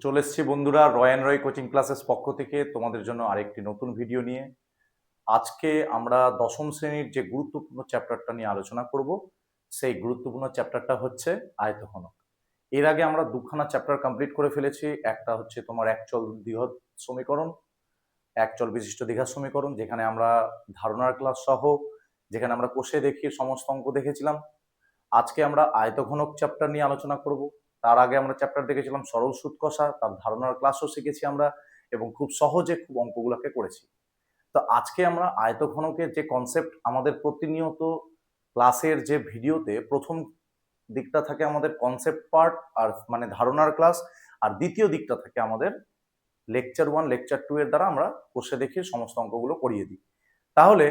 চলে এসেছি বন্ধুরা রয় অ্যান্ড রয় কোচিং ক্লাসেস পক্ষ থেকে তোমাদের জন্য আরেকটি নতুন ভিডিও নিয়ে। আজকে আমরা দশম শ্রেণীর যে গুরুত্বপূর্ণ চ্যাপ্টারটা নিয়ে আলোচনা করব, সেই গুরুত্বপূর্ণ চ্যাপ্টারটা হচ্ছে আয়তঘনক। এর আগে আমরা দুখানা চ্যাপ্টার কমপ্লিট করে ফেলেছি। একটা হচ্ছে তোমার একচল দ্বিঘাত সমীকরণ, একচল বিশিষ্ট দ্বিঘাত সমীকরণ, যেখানে আমরা ধারণার ক্লাস সহ, যেখানে আমরা কষে দেখিয়ে সমস্ত অঙ্ক দেখেছিলাম। আজকে আমরা আয়তঘনক চ্যাপ্টার নিয়ে আলোচনা করব। তার আগে আমরা চ্যাপ্টার দেখেছিলাম সরল সুদ কষা, তার ধারণার ক্লাসও শিখেছি আমরা এবং খুব সহজে খুব অঙ্কগুলোকে করেছি। তো আজকে আমরা আয়তঘনকের যে কনসেপ্ট, আমাদের প্রতিনিয়ত ক্লাসের যে ভিডিওতে প্রথম দিকটা থাকে আমাদের কনসেপ্ট পার্ট আর মানে ধারণার ক্লাস, আর দ্বিতীয় দিকটা থাকে আমাদের লেকচার 1 লেকচার 2 এর দ্বারা আমরা কষে দেখিয়ে সমস্ত অঙ্কগুলো করিয়ে দিই। তাহলে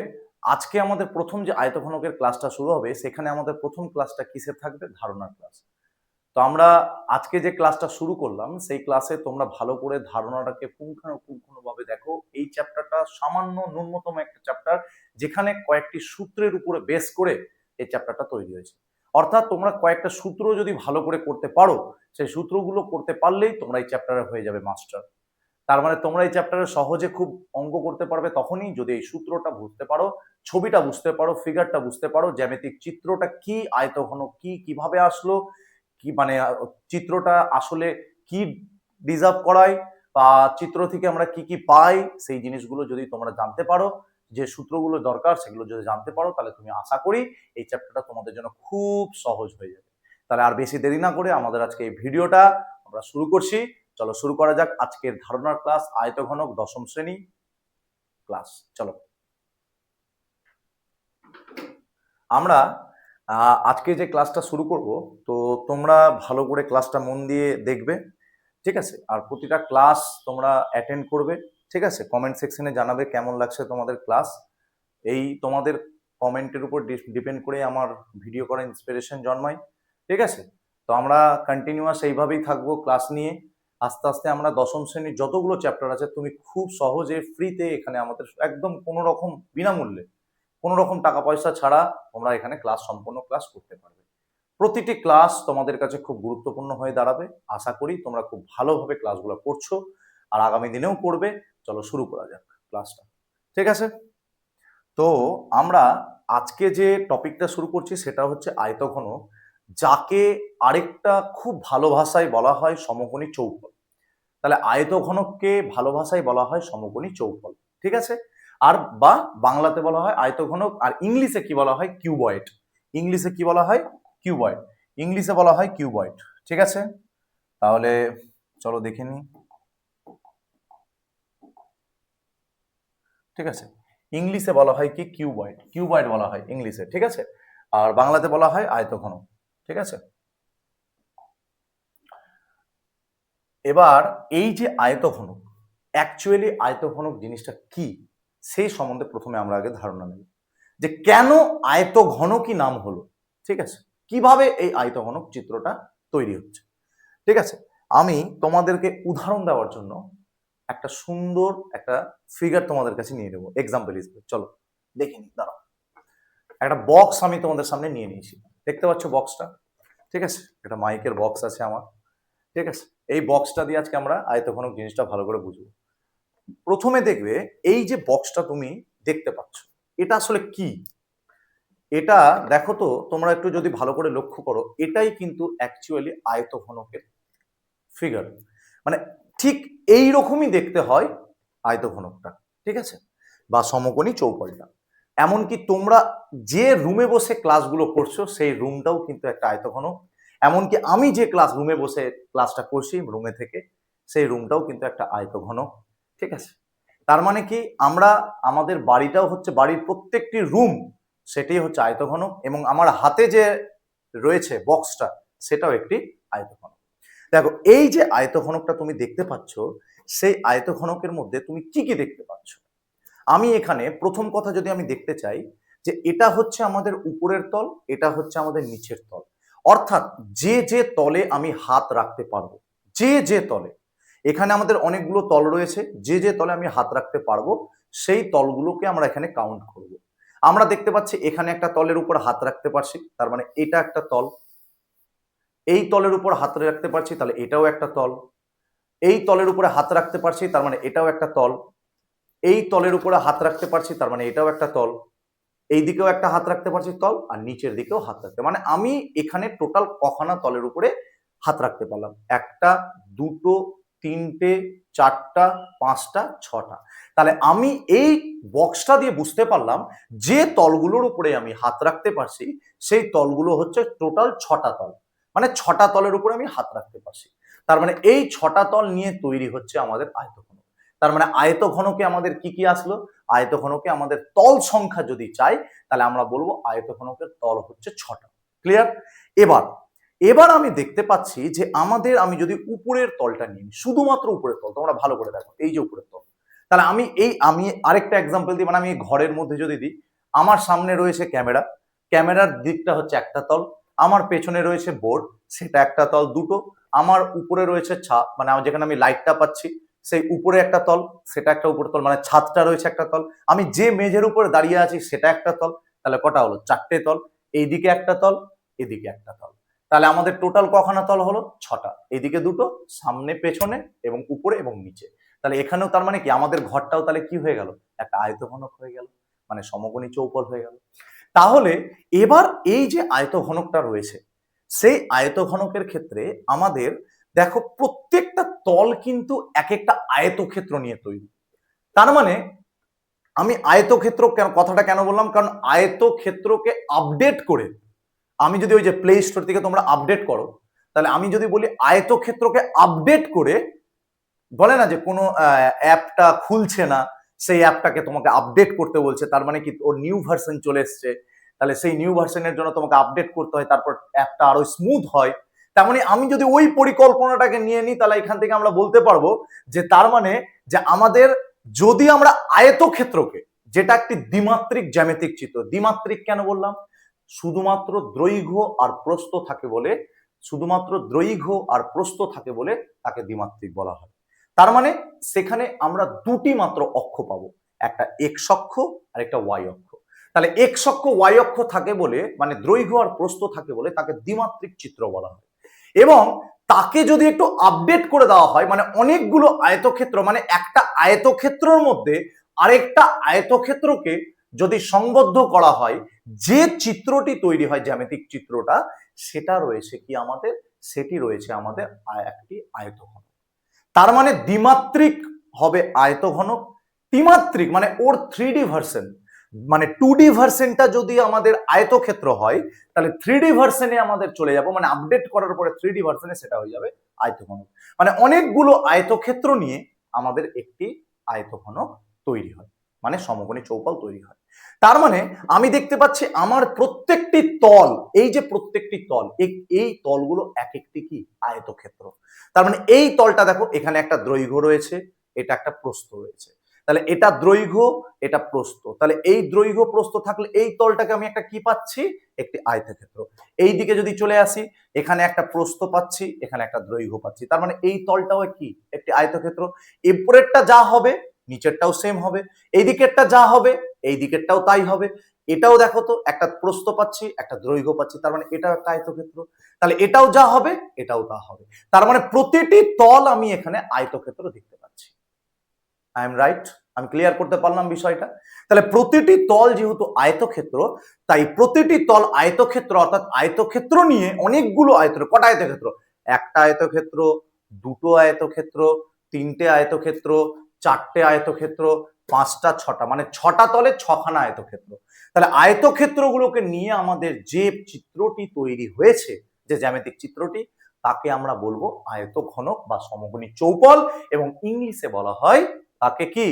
আজকে আমাদের প্রথম যে আয়তঘনকের ক্লাসটা শুরু হবে, সেখানে আমাদের প্রথম ক্লাসটা কিসের থাকবে? ধারণার ক্লাস। তো আমরা আজকে যে ক্লাসটা শুরু করলাম, সেই ক্লাসে তোমরা ভালো করে ধারণাটাকে পুঙ্খানুপুঙ্খভাবে দেখো। এই চ্যাপ্টারটা সামান্য ন্যূনতম একটা চ্যাপ্টার, যেখানে কয়েকটি সূত্রের উপরে বেস করে এই চ্যাপ্টারটা তৈরি হয়েছে। অর্থাৎ তোমরা কয়েকটা সূত্র যদি ভালো করে করতে পারো, সেই সূত্রগুলো করতে পারলেই তোমরা এই চ্যাপ্টারে হয়ে যাবে মাস্টার। তার মানে তোমরা এই চ্যাপ্টারে সহজে খুব অঙ্ক করতে পারবে তখনই যদি এই সূত্রটা বুঝতে পারো, ছবিটা বুঝতে পারো, ফিগারটা বুঝতে পারো, জ্যামিতিক চিত্রটা কি, আয়তঘনক কি, কিভাবে আসলো, কি মানে চিত্রটা আসলে কি ডিজার্ভ করায়, বা চিত্র থেকে আমরা কি কি পাই, সেই জিনিসগুলো যদি তোমরা জানতে পারো, যে সূত্রগুলো দরকার সেগুলো যদি জানতে পারো, তাহলে তুমি আশা করি এই চ্যাপ্টারটা তোমাদের জন্য খুব সহজ হয়ে যাবে। তাহলে আর বেশি দেরি না করে আমাদের আজকে এই ভিডিওটা আমরা শুরু করছি। চলো শুরু করা যাক আজকের ধারণার ক্লাস, আয়তঘনক দশম শ্রেণী ক্লাস। চলো আমরা আজকে যে ক্লাসটা শুরু করব, তো তোমরা ভালো করে ক্লাসটা মন দিয়ে দেখবে, ঠিক আছে? আর প্রতিটা ক্লাস তোমরা অ্যাটেন্ড করবে, ঠিক আছে? কমেন্ট সেকশনে জানাবে কেমন লাগছে তোমাদের ক্লাস। এই তোমাদের কমেন্টের উপর ডিপেন্ড করে আমার ভিডিও করার ইন্সপিরেশন জন্মায়, ঠিক আছে? তো আমরা কন্টিনিউয়াস এইভাবেই থাকবো ক্লাস নিয়ে। আস্তে আস্তে আমরা দশম শ্রেণীর যতগুলো চ্যাপ্টার আছে তুমি খুব সহজে ফ্রিতে এখানে আমাদের একদম কোনো রকম বিনামূল্যে, কোনো রকম টাকা পয়সা ছাড়া তোমরা এখানে ক্লাস সম্পূর্ণ ক্লাস করতে পারবে। প্রতিটি ক্লাস তোমাদের কাছে খুব গুরুত্বপূর্ণ হয়ে দাঁড়াবে। আশা করি তোমরা খুব ভালোভাবে ক্লাসগুলো করছো আর আগামী দিনেও করবে। চলো শুরু করা যাক ক্লাসটা, ঠিক আছে? তো আমরা আজকে যে টপিকটা শুরু করছি সেটা হচ্ছে আয়তঘনক, যাকে আরেকটা খুব ভালো ভাষায় বলা হয় সমকোণী চৌকোণ। তাহলে আয়তঘনককে ভালো ভাষায় বলা হয় সমকোণী চৌকোণ, ঠিক আছে? আর বা বাংলাতে বলা হয় আয়তঘনক, আর ইংলিশে কি বলা হয়? কিউবয়েড। ইংলিশে কি বলা হয়? কিউবয়েড। ইংলিশে বলা হয় কিউবয়েড, ঠিক আছে? তাহলে চলো দেখে নিই, ঠিক আছে? ইংলিশে বলা হয় কি? কিউবয়েড। কিউবয়েড বলা হয় ইংলিশে, ঠিক আছে? আর বাংলাতে বলা হয় আয়তঘনক, ঠিক আছে? এবার এই যে আয়তঘনক, অ্যাকচুয়ালি আয়তঘনক জিনিসটা কি, সেই সম্বন্ধে প্রথমে আমরা আগে ধারণা নেব, যে কেন আয়তঘনকই নাম হলো, ঠিক আছে? কিভাবে এই আয়তঘনক চিত্রটা তৈরি হচ্ছে, ঠিক আছে? আমি তোমাদেরকে উদাহরণ দেওয়ার জন্য একটা সুন্দর একটা ফিগার তোমাদের কাছে নিয়ে নেবো এক্সাম্পল হিসেবে। চলো দেখে নি, দাঁড়াও। একটা বক্স আমি তোমাদের সামনে নিয়ে নিয়েছি, দেখতে পাচ্ছ বক্সটা, ঠিক আছে? একটা মাইকের বক্স আছে আমার, ঠিক আছে? এই বক্সটা দিয়ে আজকে আমরা আয়তঘনক জিনিসটা ভালো করে বুঝবো। প্রথমে দেখবে এই যে বক্সটা তুমি দেখতে পাচ্ছ, এটা আসলে কি? এটা দেখো তো, তোমরা একটু যদি ভালো করে লক্ষ্য করো, এটাই কিন্তু অ্যাকচুয়ালি আয়তঘনকের ফিগার। মানে ঠিক এই রকমই দেখতে হয় আয়তঘনকটা, ঠিক আছে? বা সমকোণী চৌকোণটা। এমনকি তোমরা যে রুমে বসে ক্লাসগুলো করছো, সেই রুমটাও কিন্তু একটা আয়তঘনক। এমনকি আমি যে ক্লাস রুমে বসে ক্লাসটা করছি রুমে থেকে, সেই রুমটাও কিন্তু একটা আয়তঘনক, ঠিক আছে? তার মানে কি, আমরা আমাদের বাড়িটাও হচ্ছে, বাড়ির প্রত্যেকটি রুম সেটাই হচ্ছে আয়তঘনক, এবং আমার হাতে যে রয়েছে বক্সটা, সেটাও একটি আয়তঘনক। দেখো এই যে আয়তঘনকটা তুমি দেখতে পাচ্ছ, সেই আয়তঘনকের মধ্যে তুমি কি কি দেখতে পাচ্ছ? আমি এখানে প্রথম কথা যদি আমি দেখতে চাই, যে এটা হচ্ছে আমাদের উপরের তল, এটা হচ্ছে আমাদের নিচের তল। অর্থাৎ যে যে তলে আমি হাত রাখতে পারবো, যে যে তলে, এখানে আমাদের অনেকগুলো তল রয়েছে, যে যে তলে আমি হাত রাখতে পারবো সেই তলগুলোকে আমরা এখানে কাউন্ট করব। আমরা দেখতে পাচ্ছি এখানে একটা তলের উপর হাত রাখতে পারছি, তার মানে এটা একটা তল। এই তলের উপর হাত রাখতে পারছি, তাহলে এটাও একটা তল। এই তলের উপরে হাত রাখতে পারছি, তার মানে এটাও একটা তল। এই তলের উপরে হাত রাখতে পারছি, তার মানে এটাও একটা তল। এই দিকেও একটা হাত রাখতে পারছি তল, আর নিচের দিকেও হাত রাখতে, মানে আমি এখানে টোটাল কখানা তলের উপরে হাত রাখতে পারলাম? একটা, দুটো, তিনটে, চারটা, পাঁচটা, ছটা। তাহলে আমি এই বক্সটা দিয়ে বুঝতে পারলাম যে তলগুলোর উপরে আমি হাত রাখতে পারছি সেই তলগুলো হচ্ছে টোটাল ছটা তল, মানে ছটা তলের উপরে আমি হাত রাখতে পারছি। তার মানে এই ছটা তল নিয়ে তৈরি হচ্ছে আমাদের আয়তঘনক। তার মানে আয়তঘনকে আমাদের কি কি আসলো? আয়তঘনকে আমাদের তল সংখ্যা যদি চাই তাহলে আমরা বলবো আয়তঘনকের তল হচ্ছে ছটা। ক্লিয়ার? এবার এবার আমি দেখতে পাচ্ছি যে আমাদের, আমি যদি উপরের তলটা নিই, শুধুমাত্র উপরের তল, তোমরা ভালো করে দেখো, এই যে উপরের তল, তাহলে আমি আরেকটা এক্সাম্পল দিই, মানে আমি ঘরের মধ্যে যদি দিই, আমার সামনে রয়েছে ক্যামেরা, ক্যামেরার দিকটা হচ্ছে একটা তল, আমার পেছনে রয়েছে বোর্ড, সেটা একটা তল, দুটো। আমার উপরে রয়েছে ছাদ, মানে যেখানে আমি লাইটটা পাচ্ছি সেই উপরে একটা তল, সেটা একটা উপরে তল, মানে ছাদটা রয়েছে একটা তল। আমি যে মেঝের উপরে দাঁড়িয়ে আছি সেটা একটা তল, তাহলে কটা হলো? চারটে তল। এইদিকে একটা তল, এদিকে একটা তল, তাহলে আমাদের টোটাল কখানা তল হলো? ছটা। এইদিকে দুটো, সামনে পেছনে এবং উপরে এবং নিচে। তাহলে এখানেও তার মানে কি আমাদের ঘরটাও তাহলে কি হয়ে গেল? একটা আয়তঘনক হয়ে গেল, মানে সমকোণী চৌপল হয়ে গেল। তাহলে এবার এই যে আয়তঘনকটা রয়েছে সেই আয়তঘনকের ক্ষেত্রে আমাদের দেখো প্রত্যেকটা তল কিন্তু এক একটা আয়তক্ষেত্র নিয়ে তৈরি। তার মানে আমি আয়তক্ষেত্র কথাটা কেন বললাম? কারণ আয়তক্ষেত্রকে আপডেট করে, আমি যদি ওই যে প্লে স্টোর থেকে তোমরা আপডেট করো, তাহলে আমি যদি বলি আয়তক্ষেত্রকে আপডেট করে, বলে না যে কোনো অ্যাপটা খুলছে না, সেই অ্যাপটাকে তোমাকে আপডেট করতে বলছে, তার মানে কি ওর নিউ ভার্সন চলে এসছে, তাহলে সেই নিউ ভার্সনের জন্য তোমাকে আপডেট করতে হয়, তারপর অ্যাপটা আরো স্মুথ হয়। তার মানে আমি যদি ওই পরিকল্পনাটাকে নিয়ে নিই তাহলে এখান থেকে আমরা বলতে পারবো যে তার মানে যে আমাদের, যদি আমরা আয়তক্ষেত্রকে, যেটা একটি দ্বিমাত্রিক জ্যামিতিক চিত্র, দ্বিমাত্রিক কেন বললাম? শুধুমাত্র দৈর্ঘ্য আর প্রস্থ থাকে বলে, শুধুমাত্র দৈর্ঘ্য আর প্রস্থ থাকে বলে তাকে দ্বিমাত্রিক বলা হয়। তার মানে সেখানে আমরা দুটি মাত্র অক্ষ পাবো, একটা এক্স অক্ষ আর একটা ওয়াই অক্ষ। তাহলে এক্স অক্ষ ওয়াই অক্ষ থাকে বলে, মানে দৈর্ঘ্য আর প্রস্থ থাকে বলে তাকে দ্বিমাত্রিক চিত্র বলা হয়। এবং তাকে যদি একটু আপডেট করে দেওয়া হয়, মানে অনেকগুলো আয়তক্ষেত্র, মানে একটা আয়তক্ষেত্রের মধ্যে আরেকটা আয়তক্ষেত্রকে যদি সংবদ্ধ করা হয়, যে চিত্রটি তৈরি হয়, জ্যামিতিক চিত্রটা, সেটা রয়েছে কি আমাদের? সেটি রয়েছে আমাদের একটি আয়তঘনক। তার মানে দ্বিমাত্রিক হবে আয়তঘনক, ত্রিমাত্রিক মানে ওর 3D ভার্সন, মানে 2D ভার্সনটা যদি আমাদের আয়তক্ষেত্র হয় তাহলে 3D ভার্সনে আমাদের চলে যাব, মানে আপডেট করার পরে 3D ভার্সনে সেটা হয়ে যাবে আয়তঘনক। মানে অনেকগুলো আয়তক্ষেত্র নিয়ে আমাদের একটি আয়তঘনক তৈরি হয়, মানে সমকোণী চৌপাল তৈরি হয়। তার মানে আমি দেখতে পাচ্ছি আমার প্রত্যেকটি তল, এই যে প্রত্যেকটি তল, এই তলগুলো এক একটি কি আয়তক্ষেত্র। তার মানে এই তলটা দেখো, এখানে একটা দৈর্ঘ্য রয়েছে, এটা একটা প্রস্থ রয়েছে, তাহলে এটা দৈর্ঘ্য, এটা প্রস্থ, তাহলে এই দৈর্ঘ্য প্রস্থ থাকলে এই তলটাকে আমি একটা কি পাচ্ছি? একটি আয়তক্ষেত্র। এই দিকে যদি চলে আসি, এখানে একটা প্রস্থ পাচ্ছি, এখানে একটা দৈর্ঘ্য পাচ্ছি, তার মানে এই তলটাও কি একটি আয়তক্ষেত্র। এরপরেরটা যা হবে নিচেরটাও সেম হবে, এই দিকেরটা যা হবে এই দিকেরটাও তাই হবে। এটাও দেখো তো, একটা প্রস্থ পাচ্ছি, একটা দৈর্ঘ্য পাচ্ছি, তার মানে এটাও একটা আয়তক্ষেত্র, তাহলে এটাও যা হবে এটাও তা হবে। তার মানে প্রতিটি তল আমি এখানে আয়তক্ষেত্র দেখতে পাচ্ছি। I am right? আমি ক্লিয়ার করতে পারলাম বিষয়টা? তাহলে প্রতিটি তল যেহেতু আয়তক্ষেত্র, তাই প্রতিটি তল আয়তক্ষেত্র, অর্থাৎ আয়তক্ষেত্র নিয়ে অনেকগুলো আয়তক্ষেত্র। কটা আয়তক্ষেত্র? একটা আয়তক্ষেত্র, দুটো আয়তক্ষেত্র, তিনটে আয়তক্ষেত্র, চারটে আয়তক্ষেত্র, পাঁচটা, ছটা, মানে ছটা তলে ছখানা আয়তক্ষেত্র। তাহলে আয়তক্ষেত্রগুলোকে নিয়ে আমাদের যে চিত্রটি তৈরি হয়েছে, যে জ্যামিতিক চিত্রটি, তাকে আমরা বলবো আয়তঘনক বা সমকোণী চৌপল, এবং ইংলিশে বলা হয় তাকে কি?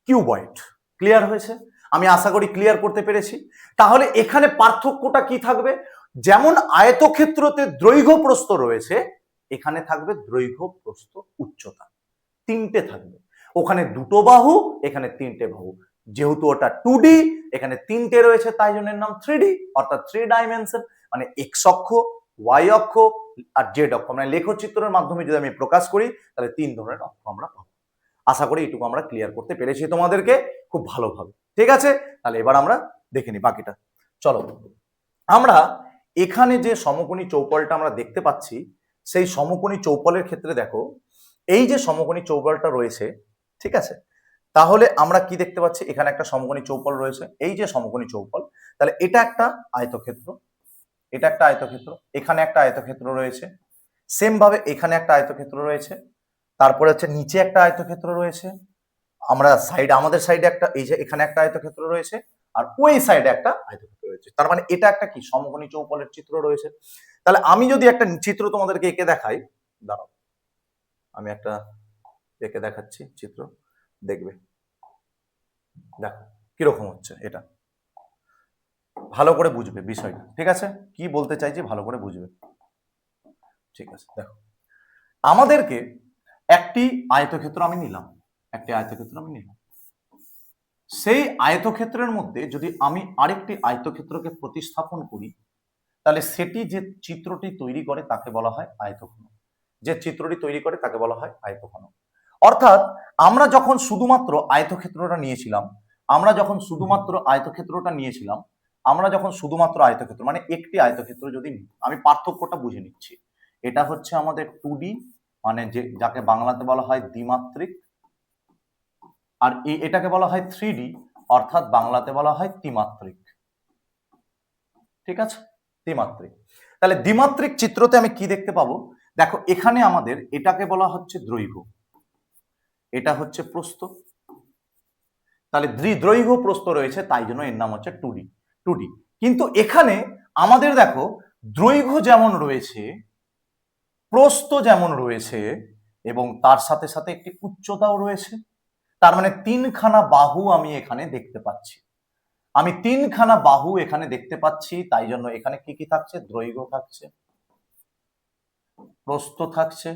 কিউবয়েড। ক্লিয়ার হয়েছে? আমি আশা করি ক্লিয়ার করতে পেরেছি। তাহলে এখানে পার্থক্যটা কি থাকবে? যেমন আয়তক্ষেত্রতে দৈর্ঘ্য প্রস্থ রয়েছে, এখানে থাকবে দৈর্ঘ্য প্রস্থ উচ্চতা, তিনটে থাকবে। ওখানে দুটো বাহু, এখানে তিনটে বাহু। যেহেতু ওটা 2D, এখানে তিনটে রয়েছে, তাই জন্য নাম 3D, অর্থাৎ 3 ডাইমেনশন, মানে এক্স অক্ষ, ওয়াই অক্ষ আর জেড অক্ষ, মানে লেখচিত্রের মাধ্যমে যদি আমি প্রকাশ করি তাহলে তিন ধরনের অক্ষ আমরা পাবো। আশা করি এটুকু আমরা ক্লিয়ার করতে পেরেছি তোমাদেরকে খুব ভালোভাবে। ঠিক আছে, তাহলে এবার আমরা দেখে নিই বাকিটা। চলো, আমরা এখানে যে সমকোণী চৌপলটা আমরা দেখতে পাচ্ছি, সেই সমকোণী চৌপলের ক্ষেত্রে দেখো এই যে সমকোণী চৌপালটা রয়েছে, ঠিক আছে, তাহলে আমরা কি দেখতে পাচ্ছি, এখানে একটা সমকোণী চৌপাল রয়েছে, এই যে সমকোণী চৌপাল, তাহলে এটা একটা আয়তক্ষেত্র, এটা একটা আয়তক্ষেত্র, এখানে একটা আয়তক্ষেত্র রয়েছে, সেম ভাবে এখানে একটা আয়তক্ষেত্র রয়েছে, তারপরে হচ্ছে নিচে একটা আয়তক্ষেত্র রয়েছে, আমরা সাইড, আমাদের সাইডে একটা, এই যে এখানে একটা আয়তক্ষেত্র রয়েছে, আর ওই সাইডে একটা আয়তক্ষেত্র রয়েছে। তার মানে এটা একটা কি সমকোণী চৌপালের চিত্র রয়েছে। তাহলে আমি যদি একটা চিত্র তোমাদেরকে এঁকে দেখাই, দাঁড়াও আমি একটা এঁকে দেখাচ্ছি চিত্র, দেখবে, দেখো কিরকম হচ্ছে, এটা ভালো করে বুঝবে বিষয়টা, ঠিক আছে, কি বলতে চাইছি ভালো করে বুঝবে, ঠিক আছে। দেখো আমাদেরকে একটি আয়তক্ষেত্র আমি নিলাম, একটি আয়তক্ষেত্র আমি নিলাম, সেই আয়তক্ষেত্রের মধ্যে যদি আমি আরেকটি আয়তক্ষেত্রকে প্রতিস্থাপন করি, তাহলে সেটি যে চিত্রটি তৈরি করে তাকে বলা হয় আয়তঘন, যে চিত্রটি তৈরি করে তাকে বলা হয় আয়তঘন। অর্থাৎ আমরা যখন শুধুমাত্র আয়তক্ষেত্রটা নিয়েছিলাম, আমরা যখন শুধুমাত্র আয়তক্ষেত্রটা নিয়েছিলাম, আমরা যখন শুধুমাত্র আয়তক্ষেত্র মানে একটি আয়তক্ষেত্র যদি নিই, আমি পার্থক্যটা বুঝে নিচ্ছি, এটা হচ্ছে আমাদের 2D, মানে যে যাকে বাংলাতে বলা হয় দ্বিমাত্রিক, আর এটাকে বলা হয় 3D, অর্থাৎ বাংলাতে বলা হয় ত্রিমাত্রিক, ঠিক আছে, দ্বিমাত্রিক। তাহলে দ্বিমাত্রিক চিত্রতে আমি কি দেখতে পাবো, দেখো এখানে আমাদের এটাকে বলা হচ্ছে দৈর্ঘ্য, এটা হচ্ছে প্রস্থ, তাহলে দৈর্ঘ্য প্রস্থ রয়েছে, তাই জন্য এর নাম হচ্ছে 2D, 2D। কিন্তু এখানে আমাদের দেখো দৈর্ঘ্য যেমন রয়েছে, প্রস্থ যেমন রয়েছে, এবং তার সাথে সাথে একটি উচ্চতাও রয়েছে, তার মানে তিনখানা বাহু আমি এখানে দেখতে পাচ্ছি, আমি তিনখানা বাহু এখানে দেখতে পাচ্ছি, তাই জন্য এখানে কি কি থাকছে, দৈর্ঘ্য থাকছে, প্রস্থ থাকছে,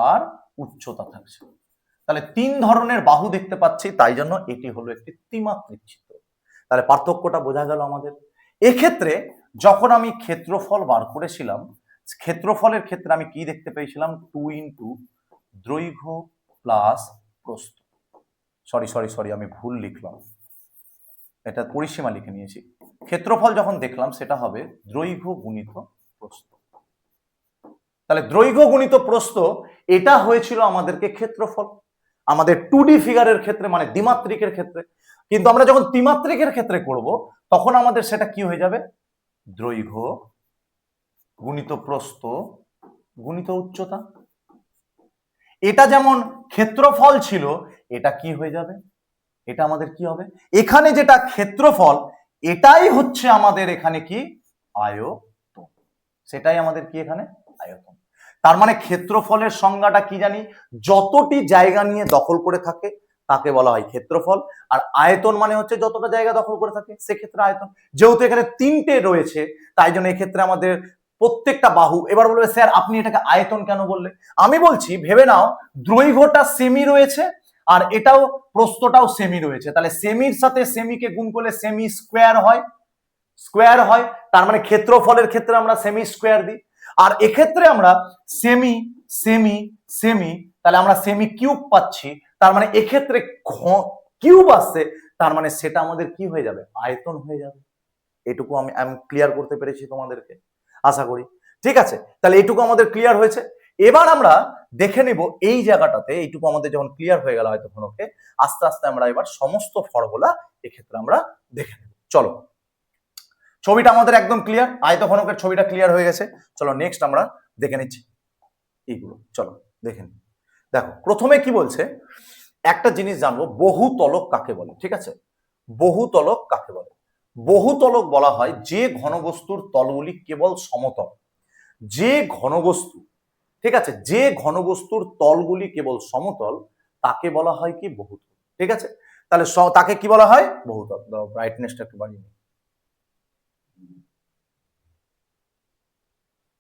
আর উচ্চতা থাকছে। তাহলে তিন ধরনের বাহু দেখতে পাচ্ছি, তাই জন্য এটি হলো একটি ত্রিমাত্রিক চিত্র। তাহলে পার্থক্যটা বোঝা গেল আমাদের। এক্ষেত্রে যখন আমি ক্ষেত্রফল বার করেছিলাম, ক্ষেত্রফলের ক্ষেত্রে আমি কি দেখতে পেয়েছিলাম, 2 ইন্টু দৈর্ঘ্য প্লাস প্রস্থ, সরি সরি সরি আমি ভুল লিখলাম, এটা পরিসীমা লিখে নিয়েছি। ক্ষেত্রফল যখন দেখলাম সেটা হবে দৈর্ঘ্য গুণিত প্রস্থ। তাহলে দৈর্ঘ্য গুণিত প্রস্থ, এটা হয়েছিল আমাদেরকে ক্ষেত্রফল আমাদের 2D ফিগারের ক্ষেত্রে, মানে দ্বিমাত্রিকের ক্ষেত্রে। কিন্তু আমরা যখন ত্রিমাত্রিকের ক্ষেত্রে করব, তখন আমাদের সেটা কি হয়ে যাবে, দৈর্ঘ্য গুণিত প্রস্থ গুণিত উচ্চতা। এটা যেমন ক্ষেত্রফল ছিল, এটা কি হয়ে যাবে, এটা আমাদের কি হবে, এখানে যেটা ক্ষেত্রফল, এটাই হচ্ছে আমাদের এখানে কি আয়তন, সেটাই আমাদের কি এখানে আয়তন। তার মানে ক্ষেত্রফলের সংজ্ঞাটা কি জানি, যতটি জায়গা নিয়ে দখল করে থাকে তাকে বলা হয় ক্ষেত্রফল, আর আয়তন মানে হচ্ছে যতটা জায়গা দখল করে থাকে সেক্ষেত্রে আয়তন। যেহেতু এখানে তিনটে রয়েছে, তাই জন্য এক্ষেত্রে আমাদের প্রত্যেকটা বাহু, এবার বলবে স্যার আপনি এটাকে আয়তন কেন বললে, আমি বলছি ভেবে নাও দৈর্ঘ্যটা সেমি রয়েছে, আর এটাও প্রস্থটাও সেমি রয়েছে, তাহলে সেমির সাথে সেমিকে গুণ করলে সেমি স্কোয়ার হয়, স্কোয়ার হয়, তার মানে ক্ষেত্রফলের ক্ষেত্রে আমরা সেমি স্কোয়ার দিই। আর এক্ষেত্রে আমরা সেমি সেমি সেমি, তাহলে আমরা সেমি কিউব পাচ্ছি, তার মানে এক্ষেত্রে কিউব আসছে, তার মানে সেটা আমাদের কি হয়ে যাবে, আয়তন হয়ে যাবে। এটুকু আমি ক্লিয়ার করতে পেরেছি তোমাদেরকে, আশা করি, ঠিক আছে। তাহলে এইটুকু আমাদের ক্লিয়ার হয়েছে। এবার আমরা দেখে নিব এই জায়গাটাতে, এইটুকু আমাদের যখন ক্লিয়ার হয়ে গেল হয়তো ঘনকে, আস্তে আস্তে আমরা এবার সমস্ত ফর্মুলা এক্ষেত্রে আমরা দেখে নেব। চলো, ছবিটা আমাদের একদম ক্লিয়ার, আয়তঘনকের ছবিটা ক্লিয়ার হয়ে গেছে। চলো নেক্সট আমরা দেখে নিচ্ছি এইগুলো, চলো দেখে নি। দেখো প্রথমে কি বলছে, একটা জিনিস জানবো, বহুতলক কাকে বলে, ঠিক আছে, বহুতলক কাকে বলে। বহুতলক বলা হয় যে ঘনবস্তুর তলগুলি কেবল সমতল, যে ঘনবস্তু, ঠিক আছে, যে ঘনবস্তুর তলগুলি কেবল সমতল তাকে বলা হয় কি বহুতল, ঠিক আছে। তাহলে তাকে কি বলা হয়, বহুতল। ব্রাইটনেসটা একটু বাড়িয়ে নিই।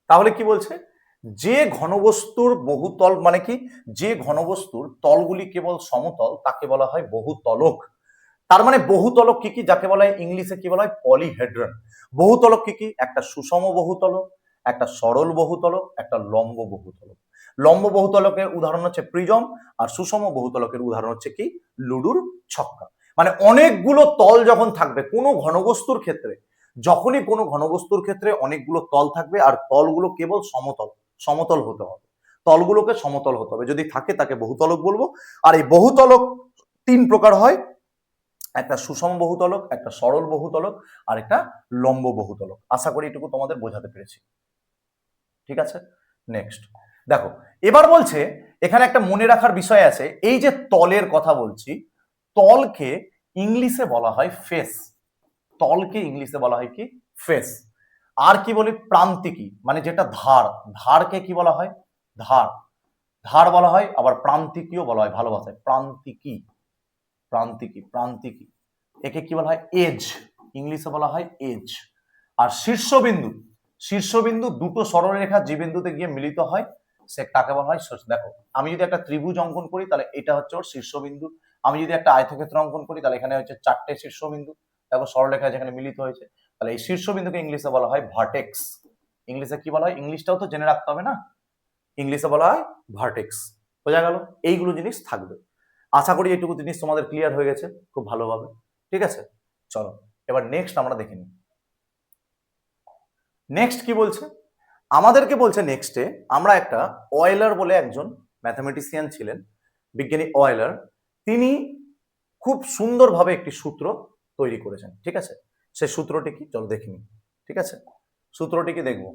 তাহলে কি বলছে, যে ঘনবস্তুর বহুতল মানে কি, যে ঘনবস্তুর তলগুলি কেবল সমতল তাকে বলা হয় বহুতলক। তার মানে বহুতলক কি কি, যাকে বলা হয় ইংলিশে কি বলা হয়, পলিহেড্রন। বহুতলক কি কি, একটা সুষম বহুতলক, একটা সরল বহুতলক, একটা লম্ব বহুতলক। লম্ব বহুতলকের উদাহরণ হচ্ছে প্রিজম, আর সুষম বহুতলকের উদাহরণ হচ্ছে কি, লুডুর ছক্কা। মানে অনেকগুলো তল যখন থাকবে কোনো ঘনবস্তুর ক্ষেত্রে, যখনই কোনো ঘনবস্তুর ক্ষেত্রে অনেকগুলো তল থাকবে, আর তলগুলো কেবল সমতল, সমতল হতে হবে, তলগুলোকে সমতল হতে হবে, যদি থাকে তাকে বহুতলক বলবো। আর এই বহুতলক 3 প্রকার হয়, একটা সুষম বহুতলক, একটা সরল বহুতলক, আর একটা লম্ব বহুতলক। আশা করি এটুকু তোমাদের বোঝাতে পেরেছি, ঠিক আছে। নেক্সট দেখো, এবার বলছে এখানে একটা মনে রাখার বিষয় আছে, এই যে তলের কথা বলছি, তলকে ইংলিশে বলা হয় ফেস। তলকে ইংলিশে বলা হয় কি? ফেস। আর কি বলি? প্রান্তিকী, মানে যেটা ধার, ধারকে কি বলা হয়? ধার, ধার বলা হয়, আবার প্রান্তিকীও বলা হয় ভালো ভাষায়, প্রান্তিকী, প্রান্তিকী, প্রান্তিকী। একে কি বলা হয়? এজ, ইংলিশে বলা হয় এজ। আর শীর্ষবিন্দু, শীর্ষবিন্দু দুটো সরলরেখা যে বিন্দুতে গিয়ে মিলিত হয় সে তাকে বলা হয়। দেখো আমি যদি একটা ত্রিভুজ অঙ্কন করি তাহলে এটা হচ্ছে ওর শীর্ষবিন্দু, আমি যদি একটা আয়তক্ষেত্র অঙ্কন করি তাহলে এখানে হচ্ছে 4টে শীর্ষবিন্দু, দেখো সরলরেখা যেখানে মিলিত হয়েছে, তাহলে এই শীর্ষবিন্দুকে ইংলিশে বলা হয় ভার্টেক্স। ইংলিশে কি বলা হয়? ইংলিশটাও তো জেনে রাখতে হবে না, ইংলিশে বলা হয় ভার্টেক্স। বোঝা গেল? এইগুলো জিনিস থাকবে। আশা করি এইটুকু জিনিস তোমাদের ক্লিয়ার হয়ে গেছে খুব ভালোভাবে, ঠিক আছে। চলো এবার নেক্সট আমরা দেখে নিই। নেক্সট কি বলছে আমাদেরকে? বলছে নেক্সটে আমরা একটা অয়েলার বলে একজন ম্যাথামেটিশিয়ান ছিলেন, বিজ্ঞানী অয়েলার, তিনি খুব সুন্দরভাবে একটি সূত্র তৈরি করেছেন, ঠিক আছে। সেই সূত্রটি কি? চলো দেখে নিই, ঠিক আছে। সূত্রটি কি দেখবো,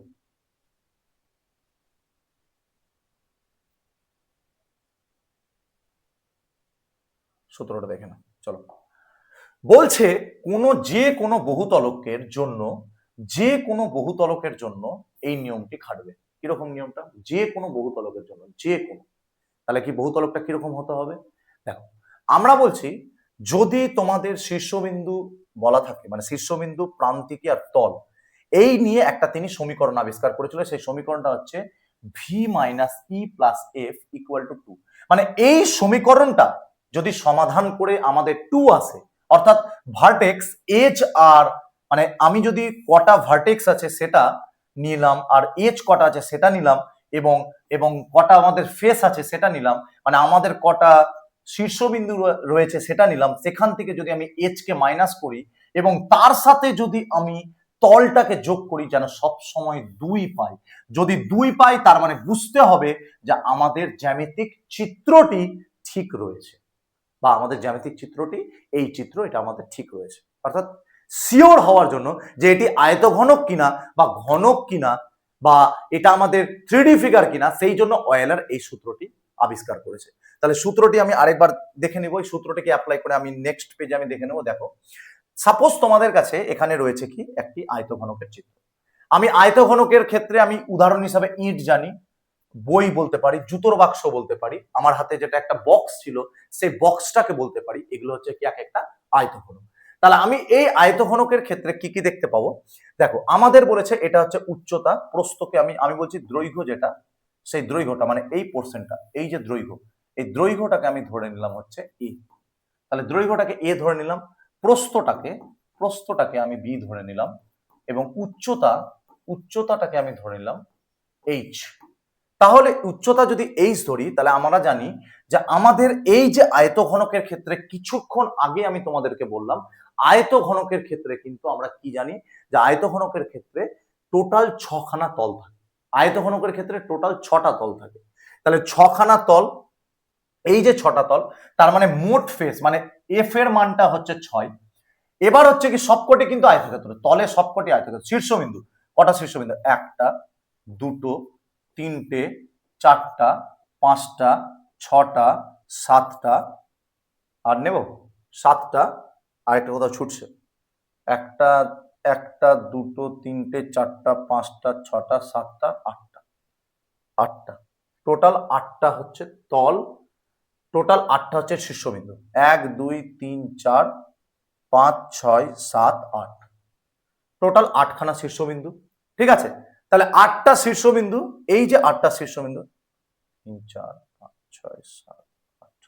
সূত্রটা দেখে না, চলো। বলছে যে কোনো বহুতলকের জন্য, যে কোনো বহুতলকের জন্য এই নিয়মটি খাটবে। কিরকম নিয়মটা? যে কোনো বহুতলকের জন্য, যে কোনো, তাহলে কি বহুতলকটা কিরকম হতে হবে? দেখো আমরা বলছি যদি তোমাদের শীর্ষবিন্দু বলা থাকে, মানে শীর্ষবিন্দু, প্রান্তিকী আর তল, এই নিয়ে একটা তিনি সমীকরণ আবিষ্কার করেছিল। সেই সমীকরণটা হচ্ছে V minus E plus F equal to 2। মানে এই সমীকরণটা যদি সমাধান করে আমাদের 2 আসে, অর্থাৎ ভার্টেক্স, এজ আর, মানে আমি যদি কটা ভার্টেক্স আছে সেটা নিলাম, আর এজ কটা আছে সেটা নিলাম, এবং এবং কটা আমাদের ফেস আছে সেটা নিলাম, মানে আমাদের কটা শীর্ষবিন্দু রয়েছে সেটা নিলাম, সেখান থেকে যদি আমি এজ কে মাইনাস করি এবং তার সাথে যদি আমি তলটাকে যোগ করি, যেন সব সময় 2 পাই। যদি 2 পাই তার মানে বুঝতে হবে যে আমাদের জ্যামিতিক চিত্রটি ঠিক রয়েছে, বা আমাদের জ্যামিতিক চিত্রটি এই চিত্র, এটা আমাদের ঠিক রয়েছে। অর্থাৎ শিওর হওয়ার জন্য যে এটি আয়তঘনক কিনা বা ঘনক কিনা, বা এটা আমাদের 3D ফিগার কিনা, সেই জন্য অয়েলার এই সূত্রটি আবিষ্কার করেছে। তাহলে সূত্রটি আমি আরেকবার দেখে নিব, এই সূত্রটিকে অ্যাপ্লাই করে আমি নেক্সট পেজে আমি দেখে নেব। দেখো সাপোজ তোমাদের কাছে এখানে রয়েছে কি? একটি আয়তঘনকের চিত্র। আমি আয়তঘনকের ক্ষেত্রে আমি উদাহরণ হিসাবে ইট জানি, বই বলতে পারি, জুতোর বাক্স বলতে পারি, আমার হাতে যেটা একটা বক্স ছিল সেই বক্সটাকে বলতে পারি। এগুলো হচ্ছে কি? এক একটা আয়তঘনক। তাহলে আমি এই আয়তঘনকের ক্ষেত্রে কি কি দেখতে পাবো? দেখো আমাদের বলেছে এটা হচ্ছে উচ্চতা, প্রস্থকে আমি বলছি দৈর্ঘ্য, যেটা সেই দৈর্ঘ্যটা মানে এই পোর্শনটা, এই যে দৈর্ঘ্য, এই দৈর্ঘ্যটাকে আমি ধরে নিলাম হচ্ছে এ। তাহলে দৈর্ঘ্যটাকে এ ধরে নিলাম, প্রস্থটাকে আমি বি ধরে নিলাম, এবং উচ্চতাটাকে আমি ধরে নিলাম এইচ। তাহলে উচ্চতা যদি এইচ ধরি, তাহলে আমরা জানি যে আমাদের এই যে আয়তঘনকের ক্ষেত্রে, কিছুক্ষণ আগে আমি তোমাদেরকে বললাম, আয়তঘনকের ক্ষেত্রে কিন্তু আমরা কি জানি, যে আয়তঘনকের ক্ষেত্রে টোটাল 6খানা তল থাকে। আয়তঘনকের ক্ষেত্রে টোটাল 6টা তল থাকে। তাহলে 6খানা তল, এই যে 6টা তল, তার মানে মোট ফেস, মানে এফ এর মানটা হচ্ছে 6। এবার হচ্ছে কি সবকটি কিন্তু আয়তক্ষেত্র, তলে সবকটি আয়তক্ষেত্র। শীর্ষবিন্দু, কটা শীর্ষবিন্দু? 1টা, 2টো, 3টে, 4টা, 5টা, 6টা, 7টা, আর নেব 7টা, আর একটা কোথাও ছুটছে, 1টা, 1টা, 2টো, 3টে, 4টা, 5টা, 6টা, 7টা, 8টা, 8টা, টোটাল 8টা হচ্ছে তল, টোটাল 8টা হচ্ছে শীর্ষবিন্দু। 1 2 3 4 5 6 7 8, টোটাল 8খানা শীর্ষবিন্দু, ঠিক আছে। তাহলে 8টা শীর্ষবিন্দু, এই যে 8টা শীর্ষবিন্দু, 3 4 5 6 7 8,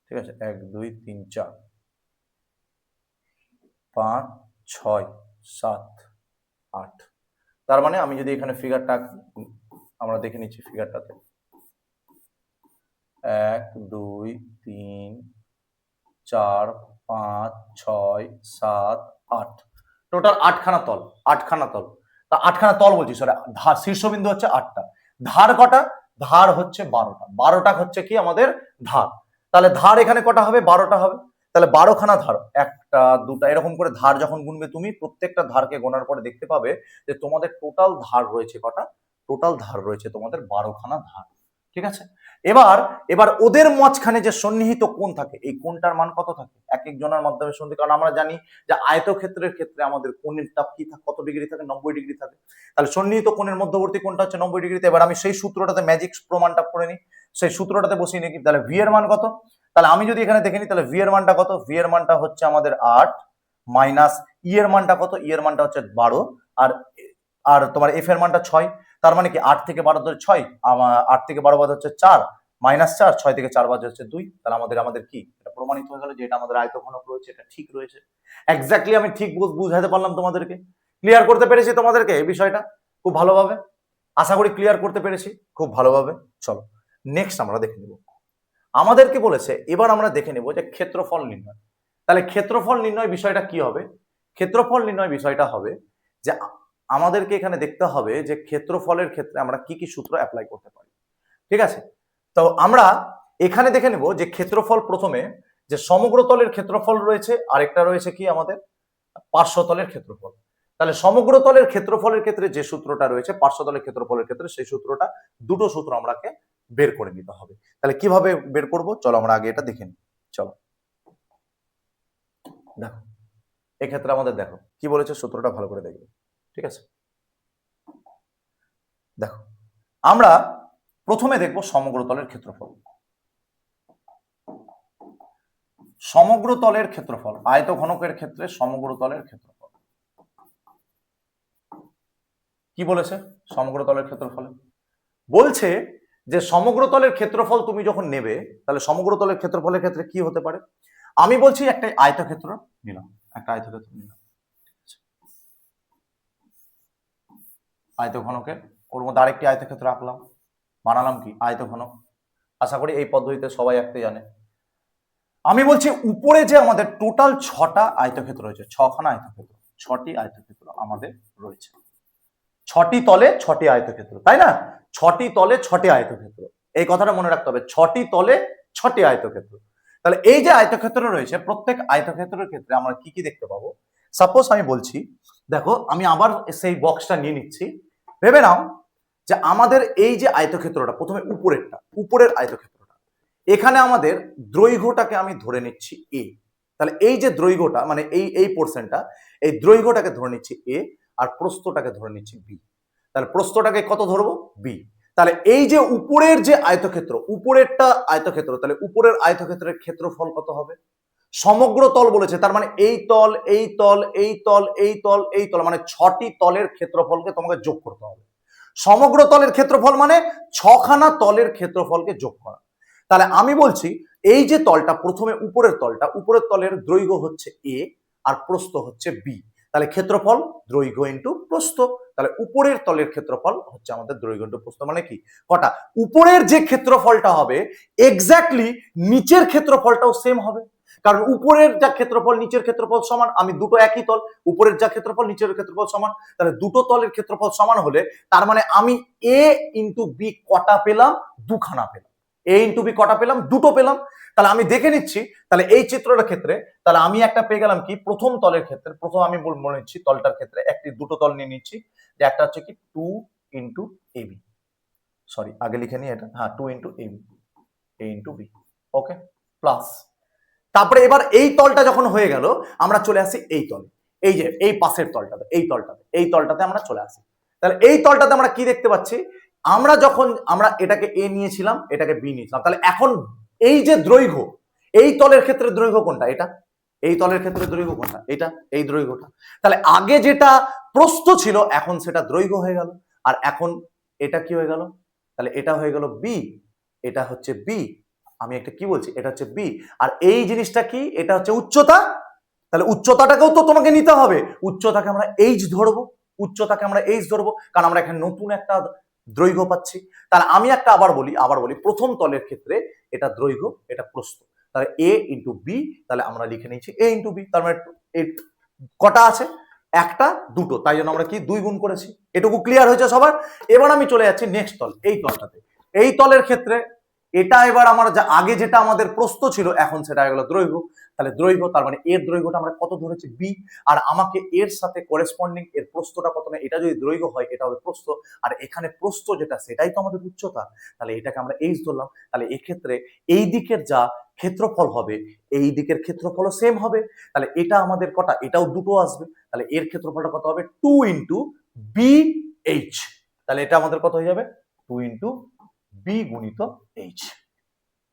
ঠিক আছে, 1 2 3 4 5 6 7 8। তার মানে আমি যদি এখানে ফিগারটা, আমরা দেখে নিচ্ছি ফিগারটাতে, 1 2 3 4 5 6 7 8, টোটাল 8খানা তল, 8খানা তল। তা 8খানা তল বলছি, সরি, ধার, শীর্ষবিন্দু হচ্ছে 8টা, ধার কটা? ধার হচ্ছে 12টা, 12টা হচ্ছে কি আমাদের ধার। তাহলে ধার এখানে কটা হবে? 12টা হবে। তাহলে 12খানা ধার, একটা দুটা এরকম করে ধার যখন গুনবে তুমি, প্রত্যেকটা ধারকে গোনার পরে দেখতে পাবে যে তোমাদের টোটাল ধার রয়েছে কটা? টোটাল ধার রয়েছে তোমাদের 12খানা ধার। ঠিক আছে, এবার এবার ওদের মাঝখানে যে সন্নিহিত কোণ থাকে, এই কোণটার মান কত থাকে এক এক জনের মাধ্যমে সন্ধি? কারণ আমরা জানি যে আয়তক্ষেত্রের ক্ষেত্রে আমাদের কোণের তাপ কি থাকে, কত ডিগ্রি থাকে? 90 ডিগ্রি থাকে। তাহলে সন্নিহিত কোণের মধ্যবর্তী কোণটা হচ্ছে 90 ডিগ্রিতে। এবার আমি সেই সূত্রটাতে ম্যাজিক প্রমাণটা করে নিই, সেই সূত্রটাতে বসিয়ে নিই। তাহলে ভি এর মান কত? তাহলে আমি যদি এখানে দেখে নিই, তাহলে ভি এর মানটা কত? ভি এর মানটা হচ্ছে আমাদের 8 মাইনাস ই এর মানটা কত? ই এর মানটা হচ্ছে 12, আর আর তোমার এফ এর মানটা 6। তার মানে কি 8 থেকে 12 ধরে 6, 8 থেকে 12 বাদ হচ্ছে 4, মাইনাস 4, 6 থেকে 4 বাদ হচ্ছে 2। তাহলে আমাদের কি এটা প্রমাণিত হয়ে গেল যে এটা আমাদের আয়তঘনক রয়েছে, এটা ঠিক রয়েছে। এক্স্যাক্টলি আমি ঠিক বুঝাতে পারলাম তোমাদেরকে? ক্লিয়ার করতে পেরেছি তোমাদেরকে এই বিষয়টা খুব ভালোভাবে? আশা করি ক্লিয়ার করতে পেরেছি খুব ভালোভাবে। চলো নেক্সট আমরা দেখে নেব। আমাদেরকে বলেছে এবার আমরা দেখে নেব যে ক্ষেত্রফল নির্ণয়। তাহলে ক্ষেত্রফল নির্ণয় বিষয়টা কি হবে? ক্ষেত্রফল নির্ণয় বিষয়টা হবে যে আমাদেরকে এখানে দেখতে হবে যে ক্ষেত্রফলের ক্ষেত্রে আমরা কি কি সূত্র অ্যাপ্লাই করতে পারি। ঠিক আছে, তো আমরা এখানে দেখে নেব যে ক্ষেত্রফল প্রথমে যে সমগ্র তলের ক্ষেত্রফল রয়েছে, আরেকটা রয়েছে কি আমাদের পার্শ্বতলের ক্ষেত্রফল। তাহলে সমগ্র তলের ক্ষেত্রফলের ক্ষেত্রে যে সূত্রটা রয়েছে, পার্শ্বতলের ক্ষেত্রফলের ক্ষেত্রে সেই সূত্রটা, দুটো সূত্র আমরাকে বের করে নিতে হবে। তাহলে কিভাবে বের করব চলো আমরা আগে এটা দেখে নিই। চলো দেখো, এক্ষেত্রে আমাদের দেখো কি বলেছে, সূত্রটা ভালো করে দেখবে। ঠিক আছে, দেখো আমরা প্রথমে দেখব সমগ্র তলের ক্ষেত্রফল। সমগ্র তলের ক্ষেত্রফল, আয়তঘনকের ক্ষেত্রে সমগ্র তলের ক্ষেত্রফল কি বলেছে? সমগ্র তলের ক্ষেত্রফলে বলছে যে সমগ্র তলের ক্ষেত্রফল তুমি যখন নেবে, তাহলে সমগ্র তলের ক্ষেত্রফলের ক্ষেত্রে কি হতে পারে? আমি বলছি একটা আয়তক্ষেত্র নিলাম, একটা আয়তক্ষেত্র নিলাম, আয়তঘনকের ওর মধ্যে আরেকটি আয়তক্ষেত্র আঁকলাম, বানালাম কি আয়তঘনক। আশা করি এই পদ্ধতিতে সবাই আঁকতে জানে। আমি বলছি উপরে যে আমাদের টোটাল 6টা আয়তক্ষেত্র রয়েছে, 6খানা আয়তক্ষেত্র, 6টি আয়তক্ষেত্র আমাদের রয়েছে। 6টি তলে 6টি আয়তক্ষেত্র, তাই না? 6টি তলে 6টি আয়তক্ষেত্র, এই কথাটা মনে রাখতে হবে, 6টি তলে 6টি আয়তক্ষেত্র। তাহলে এই যে আয়তক্ষেত্র রয়েছে, প্রত্যেক আয়তক্ষেত্রের ক্ষেত্রে আমরা কি কি দেখতে পাবো? সাপোজ আমি বলছি, দেখো আমি আবার সেই বক্সটা নিয়ে নিচ্ছি, ভেবে নাও যে আমাদের এই যে আয়তক্ষেত্রটা, প্রথমে উপরেরটা, উপরের আয়তক্ষেত্রটা, এখানে আমাদের দৈর্ঘ্যটাকে আমি ধরে নিচ্ছি এ। তাহলে এই যে দৈর্ঘ্যটা মানে এই পোর্শনটা, এই দৈর্ঘ্যটাকে ধরে নিচ্ছি এ, আর প্রস্থটাকে ধরে নিচ্ছি বি। তাহলে প্রস্থটাকে কত ধরবো? বি। তাহলে এই যে উপরের যে আয়তক্ষেত্র, উপরেরটা আয়তক্ষেত্র, তাহলে উপরের আয়তক্ষেত্রের ক্ষেত্রফল কত হবে? সমগ্র তল বলেছে, তার মানে এই তল, এই তল, এই তল, এই তল, এই তল, মানে 6টি তলের ক্ষেত্রফলকে তোমাকে যোগ করতে হবে। সমগ্র তলের ক্ষেত্রফল মানে 6খানা তলের ক্ষেত্রফলকে যোগ করা। তাহলে আমি বলছি এই যে তলটা, প্রথমে উপরের তলটা, উপরের তলের দৈর্ঘ্য হচ্ছে এ আর প্রস্থ হচ্ছে বি। তাহলে ক্ষেত্রফল দৈর্ঘ্য ইন্টু প্রস্থ। তাহলে উপরের তলের ক্ষেত্রফল হচ্ছে আমাদের দৈর্ঘ্য ইন্টু প্রস্থ, মানে কি কটা? উপরের যে ক্ষেত্রফলটা হবে এক্স্যাক্টলি নিচের ক্ষেত্রফলটাও সেম হবে, কারণ উপরের যা ক্ষেত্রফল নিচের ক্ষেত্রফল সমান। আমি দুটো একই তল, উপরের যা ক্ষেত্রফল নিচের ক্ষেত্রফল সমান, তাহলে দুটো তলের ক্ষেত্রফল সমান হলে তার মানে আমি এ ইন্টু বি কটা পেলাম? দুখানা পেলাম। এ ইন্টু বি কটা পেলাম? দুটো পেলাম। তাহলে আমি দেখে নিচ্ছি, তাহলে এই চিত্রটার ক্ষেত্রে তাহলে আমি একটা পেয়ে গেলাম কি, প্রথম তলের ক্ষেত্রে, প্রথম আমি বলে নিচ্ছি তলটার ক্ষেত্রে একটি দুটো তল নিয়ে নিচ্ছি, যে একটা হচ্ছে কি 2 ইন্টু এ বি, সরি আগে লিখে নিই এটা, হ্যাঁ 2 into A B, A into B, okay, plus. তারপরে এবার এই তলটা যখন হয়ে গেল, আমরা চলে আসি এই তলে, এই যে এই পাশের তলটাতে, এই তলটাতে আমরা চলে আসি। তাহলে এই তলটাতে আমরা কি দেখতে পাচ্ছি? আমরা যখন আমরা এটাকে এ নিয়েছিলাম, এটাকে বি নিয়েছিলাম, তাহলে এখন এই যে দৈর্ঘ্য, এই তলের ক্ষেত্রে দৈর্ঘ্য কোনটা? এটা। এই তলের ক্ষেত্রে দৈর্ঘ্য কোনটা? এটা, এই দৈর্ঘ্যটা। তাহলে আগে যেটা প্রস্থ ছিল এখন সেটা দৈর্ঘ্য হয়ে গেল, আর এখন এটা কি হয়ে গেল? তাহলে এটা হয়ে গেল বি, এটা হচ্ছে বি, আমি একটা কি বলছি, এটা হচ্ছে বি। আর এই জিনিসটা কি? এটা হচ্ছে উচ্চতা। তাহলে উচ্চতাটাকেও তো তোমাকে নিতে হবে, উচ্চতাকে আমরা এইচ ধরবো, উচ্চতাকে আমরা এইচ ধরবো, কারণ আমরা এখানে নতুন একটা দৈর্ঘ্য পাচ্ছি। তাহলে আমি একটা আবার বলি প্রথম তলের ক্ষেত্রে এটা দৈর্ঘ্য, এটা প্রস্থ, তাহলে এ ইন্টু বি, তাহলে আমরা লিখে নিচ্ছি এ ইন্টু বি। তার মানে কটা আছে? একটা, দুটো, তাই জন্য আমরা কি 2 গুণ করেছি। এটুকু ক্লিয়ার হয়েছে সবার? এবার আমি চলে যাচ্ছি নেক্সট তল, এই তলটাতে। এই তলের ক্ষেত্রে এটা এবার আমার আগে যেটা আমাদের প্রস্থ ছিল এখন সেটা হয়ে গেল দৈর্ঘ্য। তাহলে দৈর্ঘ্য তার মানে এর দৈর্ঘ্যটা আমরা কত ধরেছি বি, আর আমাকে এর সাথে করেসপন্ডিং এর প্রস্থটা কত, না এটা যদি দৈর্ঘ্য হয় এটা হবে প্রস্থ, আর এখানে প্রস্থ যেটা সেটাই তো আমাদের উচ্চতা, তাহলে এটাকে আমরা এইচ ধরলাম। তাহলে এক্ষেত্রে এই দিকের যা ক্ষেত্রফল হবে এই দিকের ক্ষেত্রফলও সেম হবে। তাহলে এটা আমাদের কটা, এটাও দুটো আসবে, তাহলে এর ক্ষেত্রফলটা কত হবে 2 ইন্টু বি এইচ। তাহলে এটা আমাদের কত হয়ে যাবে 2 ইন্টু বি গুণিত এইচ।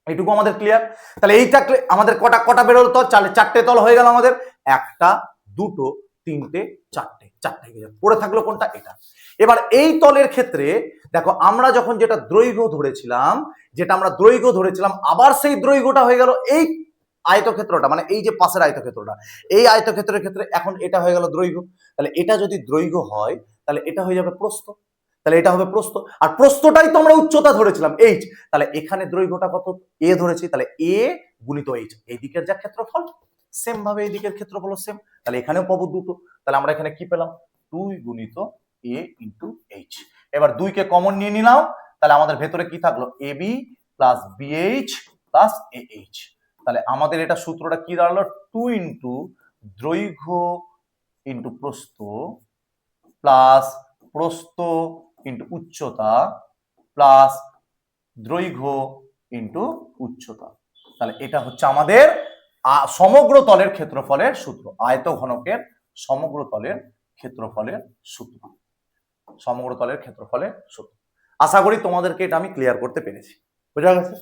এইটুকু আমাদের ক্লিয়ার। তাহলে এইটা আমাদের কটা কটা বেরোলো তল, চারটে তল হয়ে গেল আমাদের, একটা দুটো তিনটে চারটে, চারটে হয়ে যাবে। পড়ে থাকলো কোনটা, এটা। এবার এই তলের ক্ষেত্রে দেখো আমরা যখন যেটা দৈর্ঘ্য ধরেছিলাম, আবার সেই দৈর্ঘ্যটা হয়ে গেল এই আয়তক্ষেত্রটা, মানে এই যে পাশের আয়তক্ষেত্রটা, এই আয়তক্ষেত্রের ক্ষেত্রে এখন এটা হয়ে গেল দৈর্ঘ্য। তাহলে এটা যদি দৈর্ঘ্য হয় তাহলে এটা হয়ে যাবে প্রস্থ, তাহলে এটা হবে প্রস্থ, আর প্রস্থটাই তো আমরা উচ্চতা ধরেছিলাম এইচ। তাহলে এখানে দৈর্ঘ্যটা কত এ ধরেছি, তাহলে এ গুণিত এইচ, এই দিকের যা ক্ষেত্রফল সেম ভাবে এই দিকের ক্ষেত্রফল সেম, তাহলে এখানেও পাবো দুটো। তাহলে আমরা এখানে কি পেলাম 2 গুণিত এ ইন্টু এইচ। এবার 2 কে কমন নিয়ে নিলাম, তাহলে আমাদের ভেতরে কি থাকলো A B plus BH plus A H. তাহলে আমাদের এটা সূত্রটা কি দাঁড়ালো 2 ইন্টু দৈর্ঘ্য ইন্টু প্রস্থ প্লাস প্রস্থ ইন্টু উচ্চতা প্লাস দৈর্ঘ্য ইন্টু উচ্চতা। তাহলে এটা হচ্ছে আমাদের সমগ্র তলের ক্ষেত্রফলের সূত্র, আয়তঘনকের সমগ্র তলের ক্ষেত্রফলের সূত্র, সমগ্র তলের ক্ষেত্রফলের সূত্র। আশা করি তোমাদেরকে এটা আমি ক্লিয়ার করতে পেরেছি। বুঝা গেছে?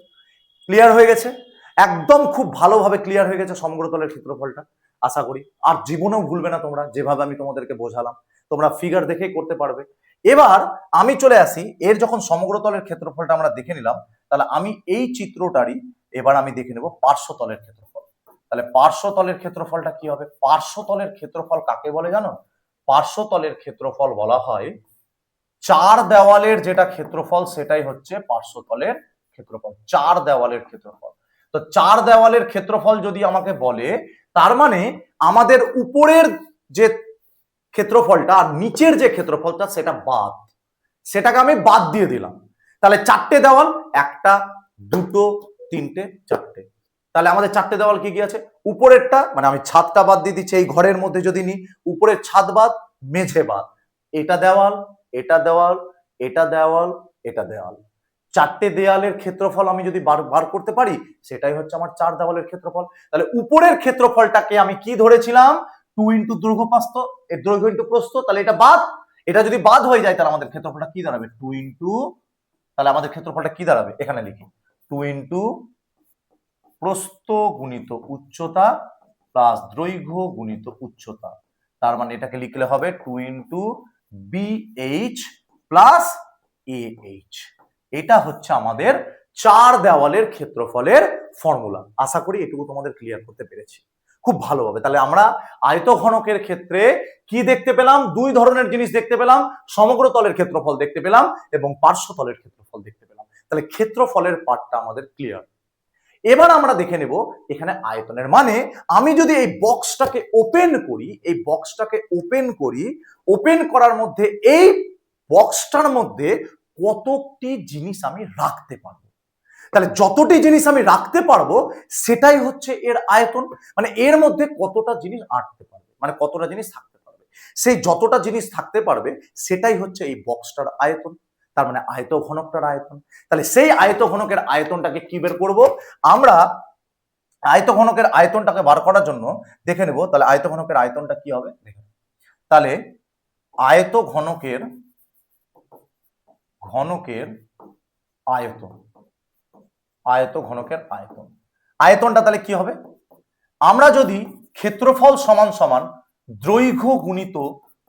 ক্লিয়ার হয়ে গেছে, একদম খুব ভালোভাবে ক্লিয়ার হয়ে গেছে সমগ্র তলের ক্ষেত্রফলটা, আশা করি। আর জীবনেও ভুলবে না তোমরা, যেভাবে আমি তোমাদেরকে বোঝালাম তোমরা ফিগার দেখেই করতে পারবে। এবার আমি চলে আসি, এর যখন সমগ্র তলের ক্ষেত্রফলটা আমরা দেখে নিলাম, তাহলে আমি এই চিত্রটারই এবার আমি দেখে নেব পার্শ্বতলের ক্ষেত্রফল। তাহলে পার্শ্বতলের ক্ষেত্রফলটা কি হবে? পার্শ্বতলের ক্ষেত্রফল কাকে বলে জানো? পার্শ্বতলের ক্ষেত্রফল বলা হয় চার দেওয়ালের যেটা ক্ষেত্রফল সেটাই হচ্ছে পার্শ্বতলের ক্ষেত্রফল, চার দেওয়ালের ক্ষেত্রফল। তো চার দেওয়ালের ক্ষেত্রফল যদি আমাকে বলে, তার মানে আমাদের উপরের যে ক্ষেত্রফলটা আর নিচের যে ক্ষেত্রফলটা সেটা বাদ, সেটাকে আমি বাদ দিয়ে দিলাম। তাহলে চারটে দেওয়াল, একটা দুটো তিনটে চারটে, তাহলে আমাদের চারটে দেওয়াল কি কি আছে? উপরেরটা মানে আমি ছাদটা বাদ দিয়ে দিচ্ছি, এই ঘরের মধ্যে যদি নিই উপরের ছাদ বাদ, মেঝে বাদ, এটা দেওয়াল এটা দেওয়াল এটা দেওয়াল এটা দেওয়াল, চারটে দেওয়ালের ক্ষেত্রফল আমি যদি বার করতে পারি সেটাই হচ্ছে আমার চার দেওয়ালের ক্ষেত্রফল। তাহলে উপরের ক্ষেত্রফলটাকে আমি কি ধরেছিলাম 2 ইন্টু দৈর্ঘ্য প্রস্থ, এর দৈর্ঘ্য ইন্টু প্রস্থ, তাহলে এটা বাদ, এটা যদি বাদ হয়ে যায় তাহলে আমাদের ক্ষেত্রফলটা কি দাঁড়াবে 2 ইন্টু, তাহলে আমাদের ক্ষেত্রফলটা কি দাঁড়াবে এখানে লিখি 2 ইন্টু প্রস্থ গুণিত উচ্চতা প্লাস দৈর্ঘ্য গুণিত উচ্চতা। তার মানে এটাকে লিখলে হবে 2 ইন্টু বিএইচ প্লাস এএইচ। এটা হচ্ছে আমাদের চার দেওয়ালের ক্ষেত্রফলের ফর্মুলা। আশা করি এটুকু তোমাদের ক্লিয়ার করতে পেরেছি খুব ভালোভাবে। তাহলে আমরা আয়তঘনকের ক্ষেত্রে কি দেখতে পেলাম? দুই ধরনের জিনিস দেখতে পেলাম, সমগ্র তলের ক্ষেত্রফল দেখতে পেলাম এবং পার্শ্বতলের ক্ষেত্রফল দেখতে পেলাম। তাহলে ক্ষেত্রফলের পার্টটা আমাদের ক্লিয়ার। এবার আমরা দেখে নেব এখানে আয়তনের, মানে আমি যদি এই বক্সটাকে ওপেন করি, এই বক্সটাকে ওপেন করার মধ্যে এই বক্সটার মধ্যে কতটি জিনিস আমি রাখতে পারবো। তাহলে যতটি জিনিস আমি রাখতে পারবো সেটাই হচ্ছে এর আয়তন, মানে এর মধ্যে কতটা জিনিস আটতে পারবে, মানে কতটা জিনিস থাকতে পারবে, সেই যতটা জিনিস থাকতে পারবে সেটাই হচ্ছে এই বক্সটার আয়তন, তার মানে আয়তঘনকটার আয়তন। তাহলে সেই আয়তঘনকের আয়তনটাকে কি বের করব আমরা? আয়তঘনকের আয়তনটাকে বার করার জন্য দেখে নেব, তাহলে আয়তঘনকের আয়তনটা কি হবে দেখে। তাহলে আয়তঘনকের আয়তন, আয়তঘনকের আয়তন, আয়তনটা তাহলে কি হবে? আমরা যদি ক্ষেত্রফল সমান সমান দৈর্ঘ্য গুণিত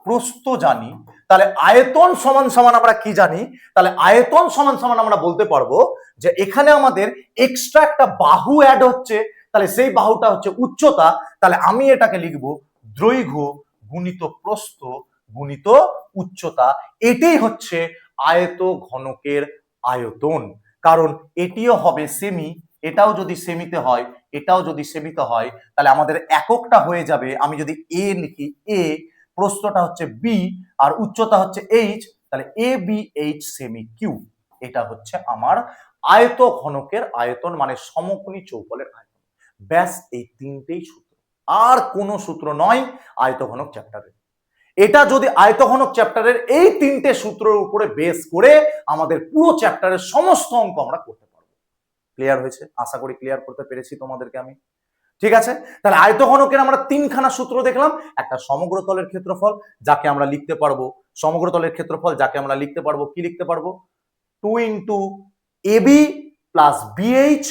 প্রস্থ জানি, তাহলে আয়তন সমান সমান আমরা কি জানি? তাহলে আয়তন সমান সমান আমরা বলতে পারবো যে এখানে আমাদের এক্সট্রা একটা বাহু অ্যাড হচ্ছে, তাহলে সেই বাহুটা হচ্ছে উচ্চতা। তাহলে আমি এটাকে লিখবো দৈর্ঘ্য গুণিত প্রস্থ গুণিত উচ্চতা। এটাই হচ্ছে আয়তঘনকের আয়তন, কারণ এটিও হবে সেমি, এটাও যদি সেমিতে হয় এটাও যদি সেমিতে হয়, তাহলে আমাদের এককটা হয়ে যাবে, আমি যদি এ লিখি এ, প্রস্থটা হচ্ছে বি আর উচ্চতা হচ্ছে এইচ, তাহলে A B H semi Q, এটা হচ্ছে আমার আয়ত ঘনকের আয়তন, মানে সমকোণী চৌকোণের আয়তন। ব্যাস এই তিনটেই সূত্র, আর কোনো সূত্র নয় আয়তঘনক চ্যাপ্টারের। এটা যদি আয়তঘনক চ্যাপ্টারের এই তিনটে সূত্রের উপরে বেস করে আমাদের পুরো চ্যাপ্টারের সমস্ত অঙ্ক আমরা করতে পারবো। ক্লিয়ার হয়েছে? আশা করি ক্লিয়ার করতে পেরেছি তোমাদেরকে আমি। ঠিক আছে, তাহলে আয়তঘনকের আমরা তিনখানা সূত্র দেখলাম। একটা সমগ্র তলের ক্ষেত্রফল, যাকে আমরা লিখতে পারবো সমগ্র তলের ক্ষেত্রফল, যাকে আমরা লিখতে পারবো কি লিখতে পারবো 2 into AB plus BH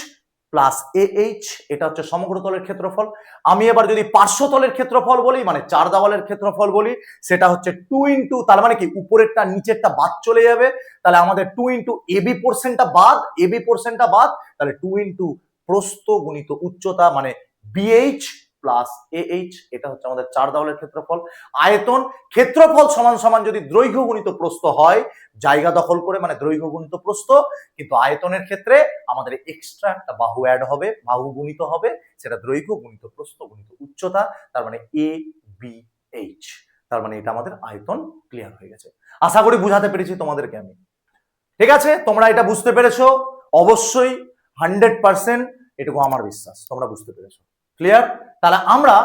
plus AH, এটা হচ্ছে সমগ্র তলের ক্ষেত্রফল। আমি এবার যদি পার্শ্বতলের ক্ষেত্রফল বলি, মানে চার দেওয়ালের ক্ষেত্রফল বলি, সেটা হচ্ছে 2 ইন্টু, তার মানে কি উপরেরটা নিচেরটা বাদ চলে যাবে, তাহলে আমাদের 2 ইন্টু এবি পোর্শনটা বাদ, তাহলে 2 ইন্টু প্রস্থ গুণিত উচ্চতা, মানে BH প্লাস AH, এটা হচ্ছে আমাদের চার দেওয়ালের ক্ষেত্রফল। আয়তন ক্ষেত্রফল সমান সমান যদি দৈর্ঘ্য গুণিত প্রস্থ হয়, জায়গা দখল করে, মানে দৈর্ঘ্য গুণিত প্রস্থ, কিন্তু আয়তনের ক্ষেত্রে আমাদের এক্সট্রা একটা বাহু অ্যাড হবে, বাহু গুণিত হবে, সেটা দৈর্ঘ্য গুণিত প্রস্থ গুণিত উচ্চতা, তার মানে ABH। তার মানে এটা আমাদের আয়তন। ক্লিয়ার হয়ে গেছে? আশা করি বুঝাতে পেরেছি তোমাদেরকে আমি। ঠিক আছে, তোমরা এটা বুঝতে পেরেছো অবশ্যই, 100%, এটুকু আমার বিশ্বাস তোমরা বুঝতে পেরেছো। ক্লিয়ার? তাহলে আমরা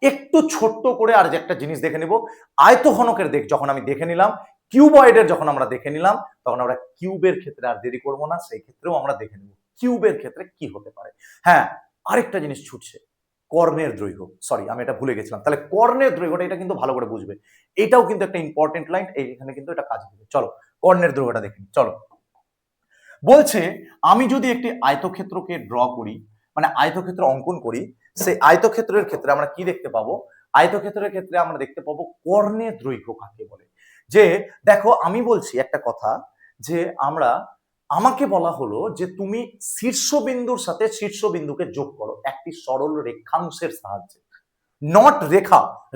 একটু ছোট্ট করে আর যে একটা জিনিস দেখে নিব। আয়তঘনকের যখন আমি দেখে নিলাম, কিউবয়েডের যখন আমরা দেখে নিলাম, তখন আমরা কিউবের ক্ষেত্রে আর দেরি করবো না, সেই ক্ষেত্রেও আমরা দেখে নিব কিউবের ক্ষেত্রে কি হতে পারে। হ্যাঁ, আরেকটা জিনিস ছুটছে, কর্ণের দৈর্ঘ্য। সরি, আমি এটা ভুলে গেছিলাম। তাহলে কর্ণের দৈর্ঘ্যটা, এটা কিন্তু ভালো করে বুঝবে, এটাও কিন্তু একটা ইম্পর্টেন্ট লাইন, এইখানে কিন্তু এটা কাজে দিবে। চলো কর্ণের দৈর্ঘ্যটা দেখে নিই। চলো, বলছে আমি যদি একটি আয়তক্ষেত্রকে ড্র করি, মানে আয়তক্ষেত্র অঙ্কন করি, সেই আয়তক্ষেত্রের ক্ষেত্রে আমরা কি দেখতে পাবো? আয়তক্ষেত্রের ক্ষেত্রে আমরা দেখতে পাবো কর্ণের দৈর্ঘ্য কাকে বলে। যে দেখো, আমি বলছি একটা কথা, যে আমাকে বলা হলো যে তুমি শীর্ষবিন্দুর সাথে শীর্ষবিন্দুকে যোগ করো একটি সরল রেখাংশের সাহায্যে, নট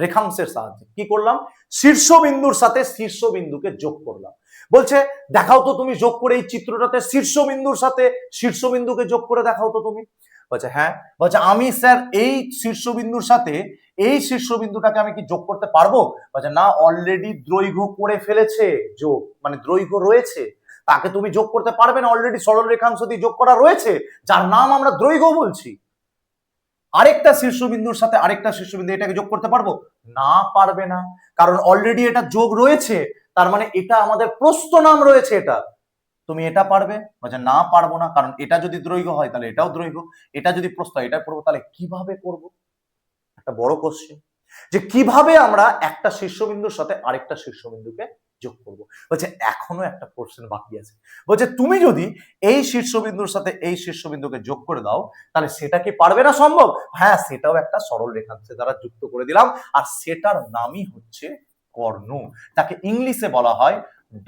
রেখাংশের সাহায্যে। কি করলাম? শীর্ষবিন্দুর সাথে শীর্ষবিন্দুকে যোগ করলাম। বলছে দেখাও তো তুমি যোগ করে এই চিত্রটাতে শীর্ষবিন্দুর সাথে শীর্ষবিন্দুকে যোগ করে দেখাও তো তুমি। বলছে হ্যাঁ। বলছে আমি স্যার এই শীর্ষবিন্দুর সাথে এই শীর্ষবিন্দুটাকে আমি কি যোগ করতে পারবো? বলছে না, অলরেডি দৈর্ঘ্য করে ফেলেছে যোগ, মানে দৈর্ঘ্য রয়েছে, তাকে তুমি যোগ করতে পারবে না, অলরেডি সরল রেখাংশ দিয়ে যোগ করা রয়েছে, যার নাম আমরা দৈর্ঘ্য বলছি। আরেকটা শীর্ষবিন্দুর সাথে আরেকটা শীর্ষবিন্দু, এটাকে যোগ করতে পারবো না? পারবে না, কারণ অলরেডি এটা যোগ রয়েছে, তার মানে এটা আমাদের প্রস্থ নাম রয়েছে। এটা তুমি এটা পারবে? বলছে না, পারবো না, কারণ এটা যদি দৈর্ঘ্য হয় তাহলে এটাও দৈর্ঘ্য, এটা যদি প্রস্থ হয় এটা করবো, তাহলে কিভাবে করব? একটা বড় কোশ্চেন, যে কিভাবে আমরা একটা শীর্ষবিন্দুর সাথে আরেকটা শীর্ষবিন্দুকে যোগ করব। বলছে এখনো একটা কোশ্চেন বাকি আছে। বলছে তুমি যদি এই শীর্ষবিন্দুর সাথে এই শীর্ষবিন্দুকে যোগ করে দাও, তাহলে সেটা কি পারবে না সম্ভব? হ্যাঁ, সেটাও একটা সরল রেখাংশের দ্বারা যুক্ত করে দিলাম, আর সেটার নামই হচ্ছে কর্ণ। তাকে ইংলিশে বলা হয়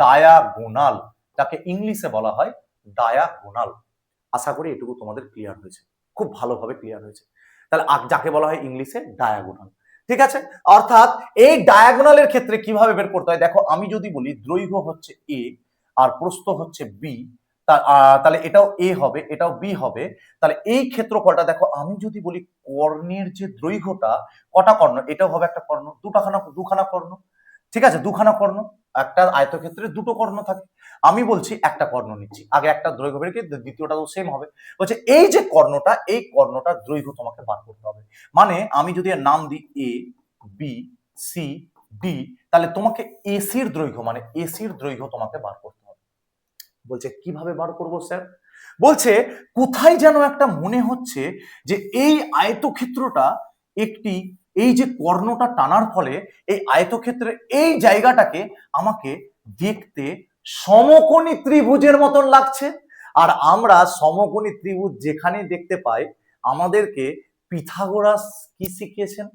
ডায়াগোনাল, তাকে ইংলিশে বলা হয় ডায়াগোনাল। আশা করি এটুকু তোমাদের ক্লিয়ার হয়েছে, খুব ভালোভাবে ক্লিয়ার হয়েছে। তাহলে যাকে বলা হয় ইংলিশে ডায়াগোনাল। ঠিক আছে, অর্থাৎ এই ডায়াগোনালের ক্ষেত্রে কিভাবে বের করতে হয় দেখো, আমি যদি বলি দৈর্ঘ্য হচ্ছে এ আর প্রস্থ হচ্ছে বি, তাহলে এটাও এ হবে, এটাও বি হবে। তাহলে এই ক্ষেত্রফলটা দেখো, আমি যদি বলি কর্ণের যে দৈর্ঘ্যটা, কটা কর্ণ? এটাও হবে একটা কর্ণ, দুখানা কর্ণ। ঠিক আছে, দুখানা কর্ণ, একটা আয়তক্ষেত্রে দুটো কর্ণ থাকে। আমি বলছি একটা কর্ণ নিচ্ছি, আগে একটা দৈর্ঘ্য বের করে দ্বিতীয়টা তো সেম হবে। বলছে এই যে কর্ণটা, এই কর্ণটার দৈর্ঘ্য তোমাকে বার করতে হবে। মানে আমি যদি এর নাম দিই এ বি সি ডি, তাহলে তোমাকে এসির দৈর্ঘ্য, মানে এসির দৈর্ঘ্য তোমাকে বার করতে হবে। বলছে কিভাবে বার করব স্যার? বলছে কোথায় যেন একটা মনে হচ্ছে যে এই আয়তক্ষেত্রটা একটি, এই যে কর্ণটা টানার ফলে এই আয়তক্ষেত্রের এই জায়গাটাকে আমাকে দেখতে সমকোণী ত্রিভুজের মতন লাগছে। আর আমরা সমকোণী ত্রিভুজ যেখানে দেখতে পাই, আমাদেরকে পিথাগোরাস কি শিখিয়েছেন?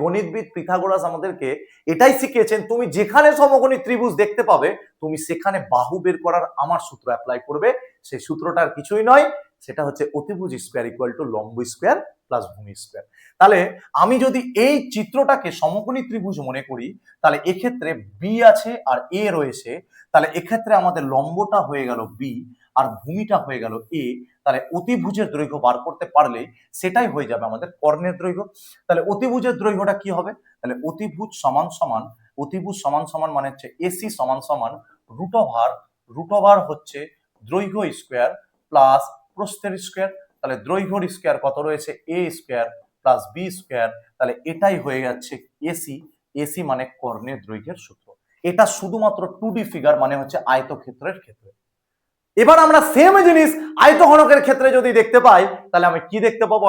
গণিতবিদ পিথাগোরাস আমাদেরকে এটাই শিখিয়েছেন, তুমি যেখানে সমকোণী ত্রিভুজ দেখতে পাবে, তুমি সেখানে বাহু বের করার আমার সূত্র অ্যাপ্লাই করবে। সেই সূত্রটা আর কিছুই নয়, সেটা হচ্ছে অতিভুজ স্কোয়ার ইকুয়াল টু লম্ব স্কোয়ার প্লাস ভূমি স্কোয়ার। তাহলে আমি যদি এই চিত্রটাকে সমকোণী ত্রিভুজ মনে করি, তাহলে এক্ষেত্রে বি আছে আর এ রয়েছে, তাহলে এক্ষেত্রে আমাদের লম্বটা হয়ে গেল বি আর ভূমিটা হয়ে গেল এ। তাহলে অতিভুজের দৈর্ঘ্য বার করতে পারলে সেটাই হয়ে যাবে আমাদের কর্ণের দৈর্ঘ্য। তাহলে অতিভুজের দৈর্ঘ্যটা কি হবে? তাহলে অতিভুজ সমান সমান মানে হচ্ছে এসি সমান সমান √/, রুট ওভার হচ্ছে দৈর্ঘ্য স্কোয়ার প্লাস প্রস্থের স্কোয়ার, তাহলে দৈর্ঘ্যর স্কোয়ার কত রয়েছে এ স্কোয়ার প্লাস বি স্কোয়ার, তাহলে এটাই হয়ে যাচ্ছে এসি। এসি মানে কর্ণের দৈর্ঘ্যের সূত্র। এটা শুধুমাত্র 2D ফিগার মানে হচ্ছে আয়তক্ষেত্রের ক্ষেত্রে। এবার আমরা সেম জিনিস আয়তঘনকের ক্ষেত্রে যদি দেখতে পাই তাহলে আমি কি দেখতে পাবো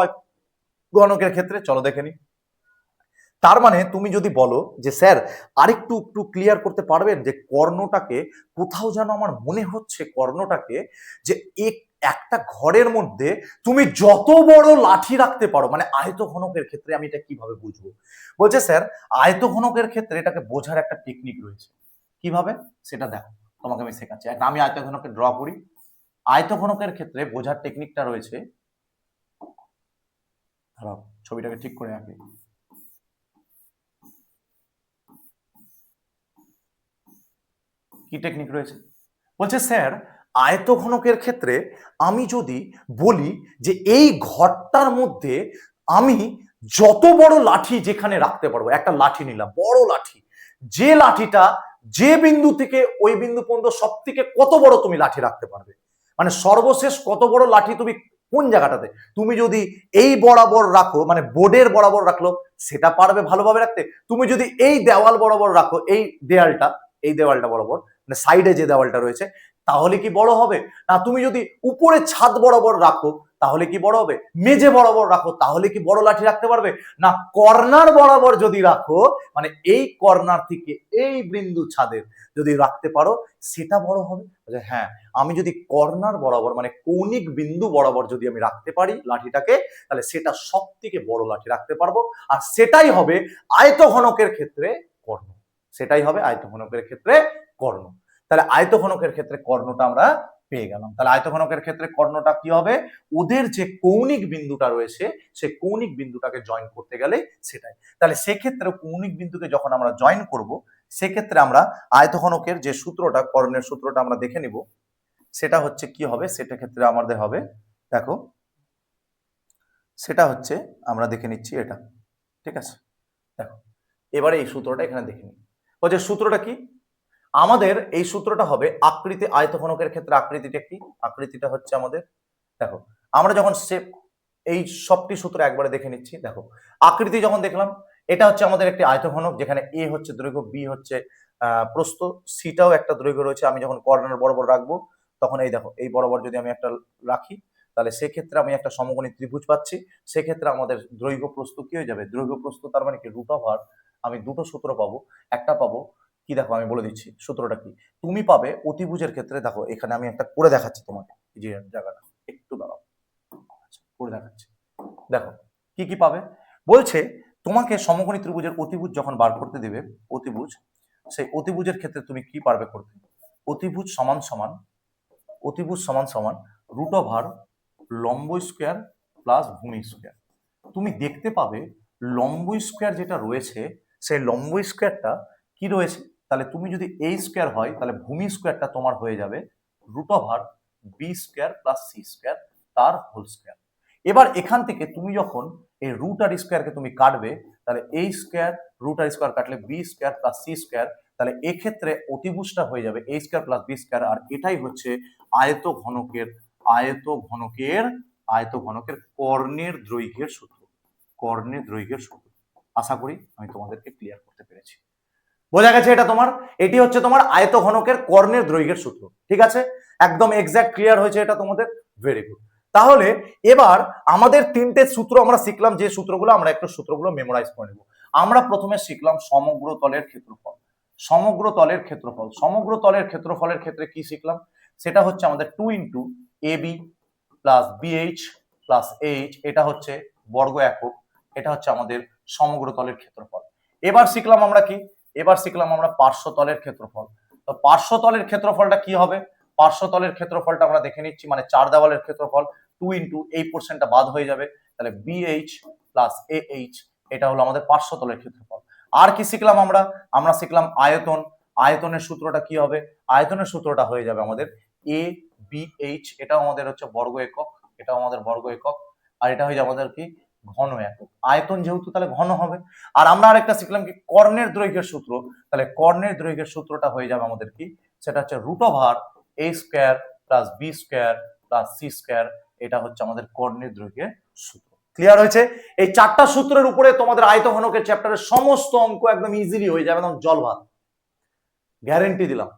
ঘনকের ক্ষেত্রে, চলো দেখে নি। তার মানে তুমি যদি বলো যে স্যার আরেকটু একটু ক্লিয়ার করতে পারবেন যে কর্ণটাকে, কোথাও যেন আমার মনে হচ্ছে কর্ণটাকে যে একটা ঘরের মধ্যে তুমি যত বড় লাঠি রাখতে পারো, মানে আয়তঘনকের ক্ষেত্রে আমি এটা কিভাবে বুঝবো? বলছে স্যার আয়তঘনকের ক্ষেত্রে এটাকে বোঝার একটা টেকনিক রয়েছে। কিভাবে সেটা দেখো, তোমাকে আমি শেখাচ্ছি। একটা আমি আয়তঘনকে ড্র করি। আয়তঘনকের ক্ষেত্রে বোঝার টেকনিকটা রয়েছে, ধরো ছবিটাকে ঠিক করে আঁকি। কি টেকনিক রয়েছে? বলছে স্যার আয়তঘনকের ক্ষেত্রে আমি যদি বলি যে এই ঘরটার মধ্যে আমি যত বড় লাঠি যেখানে রাখতে পারবো, একটা লাঠি নিলাম বড় লাঠি, যে লাঠিটা যে বিন্দু থেকে ওই বিন্দু পর্যন্ত সব থেকে কত বড় তুমি লাঠি রাখতে পারবে, মানে সর্বশেষ কত বড় লাঠি তুমি কোন জায়গাটাতে, তুমি যদি এই বরাবর রাখো মানে বোর্ডের বরাবর রাখলো সেটা পারবে ভালোভাবে রাখতে। তুমি যদি এই দেওয়াল বরাবর রাখো, এই দেওয়ালটা বরাবর মানে সাইডে যে দেওয়ালটা রয়েছে, তাহলে কি বড় হবে? না তুমি যদি উপরে ছাদ বরাবর রাখো তাহলে কি বড় হবে? মেঝে বরাবর রাখো তাহলে কি বড় লাঠি রাখতে পারবে? না কর্নার বরাবর যদি রাখো, মানে এই কর্নার থেকে এই বিন্দু ছাদের যদি রাখতে পারো সেটা বড় হবে। হ্যাঁ, আমি যদি কর্নার বরাবর মানে কৌণিক বিন্দু বরাবর যদি আমি রাখতে পারি লাঠিটাকে, তাহলে সেটা সব থেকে বড় লাঠি রাখতে পারবো। আর সেটাই হবে আয়তঘনকের ক্ষেত্রে কর্ণ। সেটাই হবে আয়তঘনকের ক্ষেত্রে কর্ণ। তাহলে আয়তঘনকের ক্ষেত্রে কর্ণটা আমরা পেয়ে গেলাম। তাহলে আয়তঘনকের ক্ষেত্রে কর্ণটা কি হবে? ওদের যে কৌণিক বিন্দুটা রয়েছে সেই কৌণিক বিন্দুটাকে জয়েন করতে গেলে সেটাই। তাহলে সেক্ষেত্রে কৌণিক বিন্দুকে যখন আমরা জয়েন করব, সেক্ষেত্রে আমরা আয়তঘনকের যে সূত্রটা, কর্ণের সূত্রটা আমরা দেখে নিব। সেটা হচ্ছে কি হবে, সেটা ক্ষেত্রে আমাদের হবে, দেখো সেটা হচ্ছে আমরা দেখে নিচ্ছি এটা, ঠিক আছে? দেখো এবারে এই সূত্রটা এখানে দেখে নিই। বলছে সূত্রটা কি? আমাদের এই সূত্রটা হবে আকৃতি, আয়তঘনকের ক্ষেত্রে আকৃতিটা কি? আকৃতিটা হচ্ছে আমাদের, দেখো আমরা যখন এই সবটি সূত্র একবারে দেখে নিচ্ছি। দেখো আকৃতি যখন দেখলাম, এটা হচ্ছে আমাদের একটি আয়তঘনক যেখানে এ হচ্ছে দৈর্ঘ্য, বি হচ্ছে প্রস্থ, সিটাও একটা দৈর্ঘ্য রয়েছে। আমি যখন কর্নার বরাবর রাখবো তখন এই দেখো এই বরাবর যদি আমি একটা রাখি তাহলে সেক্ষেত্রে আমি একটা সমকোণী ত্রিভুজ পাচ্ছি। সেক্ষেত্রে আমাদের দৈর্ঘ্য প্রস্থ কি হয়ে যাবে? দৈর্ঘ্য প্রস্থ তার মানে কি রুট ওভার, আমি দুটো সূত্র পাবো। একটা পাবো কি, দেখো আমি বলে দিচ্ছি সূত্রটা কি। তুমি পাবে অতিভুজের ক্ষেত্রে, দেখো এখানে আমি একটা করে দেখাচ্ছি তোমাকে, যে জায়গাটা একটু দাঁড়াও করে দেখাচ্ছি। দেখো কি কি পাবে বলছে, তোমাকে সমকোণী ত্রিভুজের অতিভুজ যখন বার করতে দিবে, অতিভুজ, সেই অতিভুজের ক্ষেত্রে তুমি কি পারবে করতে? অতিভুজ সমান সমান, অতিভুজ সমান সমান রুট ওভার লম্ব স্কোয়ার প্লাস ভূমি স্কোয়ার। তুমি দেখতে পাবে লম্ব স্কোয়ার যেটা রয়েছে সেই লম্ব স্কোয়ারটা কি রয়েছে, তাহলে তুমি যদি এই স্কোয়ার হয় তাহলে ভূমি স্কোয়ারটা তোমার হয়ে যাবে root over B square plus C square তার হোল স্কোয়ার। এবার এখান থেকে তুমি যখন এই রুট আর স্কোয়ারকে তুমি কাটবে, তাহলে এই স্কোয়ার রুট আর স্কোয়ার কাটলে B square plus C square, তাহলে এক্ষেত্রে অতিভুজটা হয়ে যাবে A square plus B square. আর এটাই হচ্ছে আয়তঘনকের আয়তঘনকের আয়তঘনকের কর্ণের দৈর্ঘ্যের সূত্র, কর্ণের দৈর্ঘ্যের সূত্র। আশা করি আমি তোমাদেরকে ক্লিয়ার করতে পেরেছি। বোঝা গেছে এটা তোমার? এটি হচ্ছে তোমার আয়তঘনকের কর্ণের দৈর্ঘ্যের সূত্র, ঠিক আছে? একদম এক্সাক্ট ক্লিয়ার হয়েছে এটা তোমাদের, ভেরি গুড। তাহলে এবার আমাদের তিনটে সূত্র আমরা শিখলাম, যে সূত্রগুলো আমরা একটু সূত্রগুলো মেমোরাইজ করে নেব। আমরা প্রথমে শিখলাম সমগ্র তলের ক্ষেত্রফল। সমগ্র তলের ক্ষেত্রফল, সমগ্র তলের ক্ষেত্রফলের ক্ষেত্রে কি শিখলাম? সেটা হচ্ছে আমাদের 2 into AB plus BH plus H, এটা হচ্ছে বর্গ একক, এটা হচ্ছে আমাদের সমগ্র তলের ক্ষেত্রফল। এবার শিখলাম আমরা কি? এবার শিখলাম আমরা পার্শ্বতলের ক্ষেত্রফল। তো পার্শ্বতলের ক্ষেত্রফলটা কি হবে? পার্শ্বতলের ক্ষেত্রফলটা আমরা দেখে নিচ্ছি, মানে চার দেওয়ালের ক্ষেত্রফল 2 ইন্টু এই পোর্শনটা বাদ হয়ে যাবে, তাহলে বিএইচ প্লাস এইচ, এটা হলো আমাদের পার্শ্বতলের ক্ষেত্রফল। আর কি শিখলাম আমরা? আমরা শিখলাম আয়তন। আয়তনের সূত্রটা কি হবে? আয়তনের সূত্রটা হয়ে যাবে আমাদের এ বি এইচ, এটাও আমাদের হচ্ছে বর্গ একক, এটাও আমাদের বর্গ একক, আর এটা হয়ে যাবে আমাদের কি ঘন একক। আয়তন যেহেতু তাহলে ঘন হবে। আর আমরা আরেকটা শিখলাম কি কর্ণের দৈর্ঘ্যের সূত্র, তাহলে কর্ণের দৈর্ঘ্যের সূত্রটা হয়ে যাবে আমাদের কি, সেটা হচ্ছে root over A square plus B square plus C square, এটা হচ্ছে আমাদের কর্ণের দৈর্ঘ্যের সূত্র। ক্লিয়ার হয়েছে? এই চারটা সূত্রের উপরে তোমাদের আয়তঘনকের চ্যাপ্টারের সমস্ত অঙ্ক একদম ইজিলি হয়ে যাবে, একদম জল ভাত, গ্যারেন্টি দিলাম।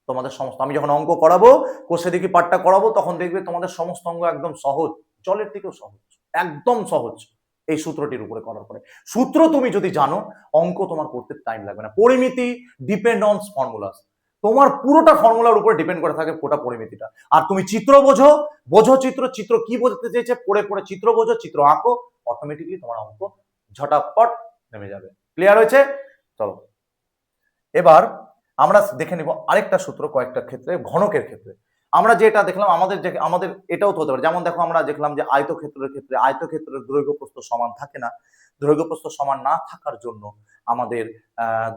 তোমাদের সমস্ত, আমি যখন অঙ্ক করাবো, কোষে দেখি পাঠটা করাবো, তখন দেখবে তোমাদের সমস্ত অঙ্ক একদম সহজ, জলের থেকেও সহজ, একদম সহজ এই সূত্রটির উপরে করার পরে। সূত্র তুমি যদি জানো, অঙ্ক তোমার করতে টাইম লাগবে না। পরিমিতি ডিপেন্ড অন ফর্মুলাস, তোমার পুরোটা ফর্মুলার উপরে ডিপেন্ড করে থাকে গোটা পরিমিতিটা। আর তুমি চিত্র বোঝো, বোঝো চিত্র, চিত্র কি বোঝাতে চেয়েছে পড়ে পড়ে চিত্র বোঝো, চিত্র আঁকো, অটোমেটিকলি তোমার অঙ্ক ঝটাপট নেমে যাবে। ক্লিয়ার হয়েছে? চলো এবার আমরা দেখে নিব আরেকটা সূত্র, কয়েকটা ক্ষেত্রে, ঘনকের ক্ষেত্রে আমরা যেটা দেখলাম, আমাদের এটাও তো হতে পারে। যেমন দেখো, আমরা দেখলাম যে আয়তক্ষেত্রের ক্ষেত্রে আয়তক্ষেত্রের দৈর্ঘ্য প্রস্থ সমান থাকে না। দৈর্ঘ্য প্রস্থ সমান না থাকার জন্য আমাদের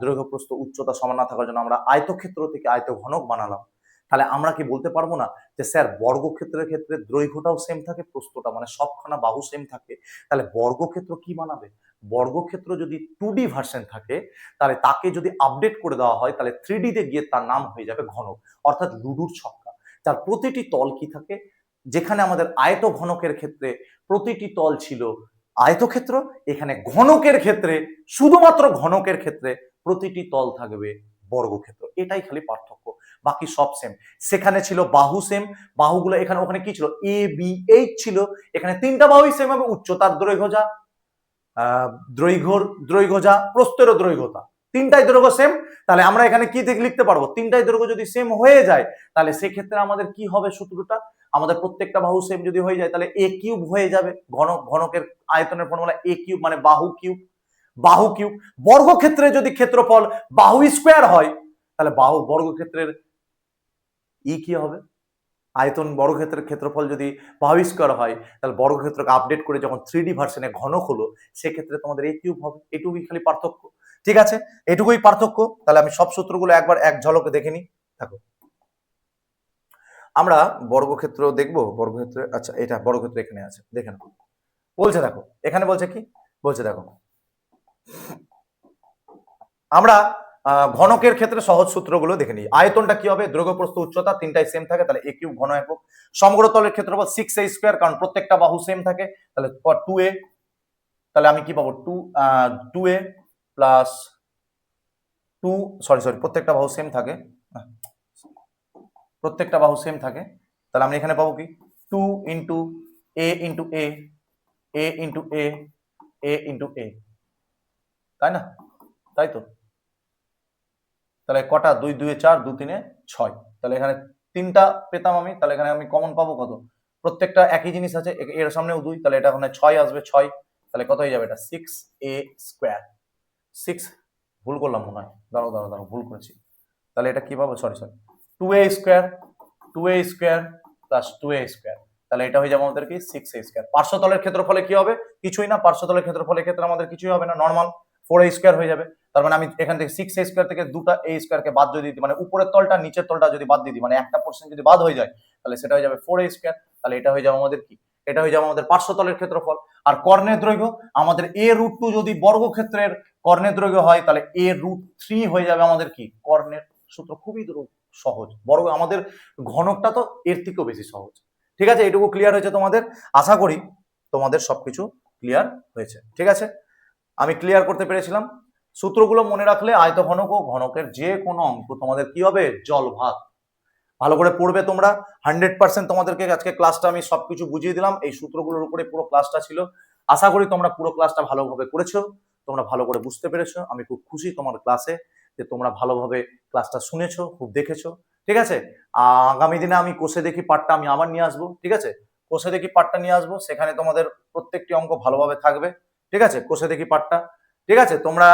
দৈর্ঘ্য প্রস্থ উচ্চতা সমান না থাকার জন্য আমরা আয়তক্ষেত্র থেকে আয়তঘনক বানালাম। তাহলে আমরা কি বলতে পারবো না যে স্যার বর্গক্ষেত্রের ক্ষেত্রে দৈর্ঘ্যটাও সেম থাকে, প্রস্থটা মানে সবখানা বাহু সেম থাকে, তাহলে বর্গক্ষেত্র কি বানাবে? বর্গক্ষেত্র যদি 2D ভার্সন থাকে, তাহলে তাকে যদি আপডেট করে দেওয়া হয়, তাহলে 3D তে গিয়ে তার নাম হয়ে যাবে ঘনক, অর্থাৎ লুডুর ছক্কা। তার প্রতিটি তল কি থাকে? যেখানে আমাদের আয়ত ঘনকের ক্ষেত্রে প্রতিটি তল ছিল আয়তক্ষেত্র, এখানে ঘনকের ক্ষেত্রে, শুধুমাত্র ঘনকের ক্ষেত্রে প্রতিটি তল থাকবে বর্গক্ষেত্র। এটাই খালি পার্থক্য, বাকি সব সেম। সেখানে ছিল বাহু সেম, বাহুগুলো এখানে, ওখানে কি ছিল? এ বি এইচ ছিল, এখানে তিনটা বাহুই সেম হবে, উচ্চতার দৈর্ঘ্য যা, দৈর্ঘ্য যা, প্রস্থেরও দৈর্ঘ্য তা, তিনটাই দৈর্ঘ্য সেম। তাহলে আমরা এখানে কি লিখতে পারবো? তিনটাই দৈর্ঘ্য যদি সেম হয়ে যায়, তাহলে সেক্ষেত্রে আমাদের কি হবে সূত্রটা? আমাদের প্রত্যেকটা বাহু সেম যদি হয়ে যায়, তাহলে এ কিউব হয়ে যাবে। ঘনকের আয়তনের ফর্মুলা এ কিউব, মানে বাহু কিউব। বাহু কিউব। বর্গক্ষেত্রে যদি ক্ষেত্রফল বাহু স্কোয়ার হয়, তাহলে বর্গক্ষেত্রের ই কি হবে? আয়তন, বর্গক্ষেত্রের ক্ষেত্রফল যদি বাহু স্কোয়ার হয়, তাহলে বর্গক্ষেত্রকে আপডেট করে যখন 3D ভার্সনে ঘনক হলো, সেক্ষেত্রে তোমাদের এ কিউব হবে। এটুকুই খালি পার্থক্য। ঠিক আছে, এটুকুই পার্থক্য। তাহলে আমি সব সূত্রগুলো একবার এক ঝলকে দেখে নিই। দেখো, আমরা বর্গক্ষেত্র দেখবো। বর্গক্ষেত্রে, আচ্ছা এটা বর্গক্ষেত্র এখানে আছে, দেখে নাও। বলছে দেখো, এখানে বলছে কি বলছে দেখো, আমরা ঘনকের ক্ষেত্রে সহজ সূত্রগুলো দেখে নিই। আয়তনটা কি হবে? দৈর্ঘ্য প্রস্থ উচ্চতা তিনটাই সেম থাকে, তাহলে এ কিউব ঘন একক। সমগ্রতলের ক্ষেত্রফল 6a স্কয়ার, কারণ প্রত্যেকটা বাহু সেম থাকে, তাহলে 2a। তাহলে আমি কি পাবো? 2a প্লাস 2, সরি প্রত্যেকটা বাহু সেম থাকে, প্রত্যেকটা বাহু সেম থাকে। তাহলে আমি এখানে পাবো কি? 2 ইন্টু এ ইন্টু এ, এ ইন্টু এ, এ ইন্টু এ, তাই না? তাই তো। তাহলে কটা? 2 2 4, 2 3 6। তাহলে এখানে তিনটা পেতাম আমি, তাহলে এখানে আমি কমন পাবো কত? প্রত্যেকটা একই জিনিস আছে, এর সামনেও 2, তাহলে এটা ওখানে 6 আসবে, 6। তাহলে কত হয়ে যাবে? এটা 6a স্কয়ার। 6, ভুল করলাম মনে হয়, দাঁড়াও ভুল করেছি। তাহলে এটা কি পাবো? Sorry 2a square, 2a square plus 2a square, তাহলে এটা হয়ে যাবে আমাদের কি? 6a square. পার্শ্বতলের ক্ষেত্রফলে কি হবে? কিছুই না। পার্শ্বতলের ক্ষেত্রফলের ক্ষেত্রে আমাদের কিছুই হবে না, নরমাল 4a স্কয়ার হয়ে যাবে। তার মানে আমি এখান থেকে 6a স্কয়ার থেকে দুটা a স্কয়ারকে বাদ যদি দিই, মানে উপরের তলটা নিচের তলটা যদি বাদ দিয়ে দিই, মানে একটা পোরশন যদি বাদ হয়ে যায়, তাহলে সেটা হয়ে যাবে 4a স্কয়ার। তাহলে এটা হয়ে যাবে আমাদের কি? এটা হয়ে যাবে আমাদের পার্শ্বতলের ক্ষেত্রফল। আর কর্ণের দৈর্ঘ্য, আমাদের a√2 যদি বর্গক্ষেত্রের কর্ণের দৈর্ঘ্য হয়, তাহলে a√3 হয়ে যাবে আমাদের কি? কর্ণের সূত্র। খুবই সহজ। বর্গ, আমাদের ঘনকটা তো এর থেকেও বেশি সহজ। ঠিক আছে, এটুকু ক্লিয়ার হয়েছে তোমাদের? আশা করি তোমাদের সবকিছু ক্লিয়ার হয়েছে। ঠিক আছে, আমি ক্লিয়ার করতে পেরেছিলাম। সূত্রগুলো মনে রাখলে আয়তঘনক ও ঘনকের যে কোনো অঙ্ক তোমাদের কি হবে? জল ভাত। ভালো করে পড়বে তোমরা। 100% তোমাদেরকে আজকে ক্লাসটা আমি সবকিছু বুঝিয়ে দিলাম, এই সূত্রগুলোর উপরে পুরো ক্লাসটা ছিল। আশা করি তোমরা পুরো ক্লাসটা ভালোভাবে করেছো, তোমরা ভালো করে বুঝতে পেরেছো। আমি খুব খুশি তোমার ক্লাসে, যে তোমরা ভালোভাবে ক্লাসটা শুনেছো, খুব দেখেছো। ঠিক আছে, আগামী দিনে আমি কোষে দেখি পার্টটা আমি আবার নিয়ে আসবো। ঠিক আছে, কোষে দেখি পার্টটা নিয়ে আসবো, সেখানে তোমাদের প্রত্যেকটি অঙ্ক ভালোভাবে থাকবে। ঠিক আছে, কোষে দেখি পার্টটা। ঠিক আছে, তোমরা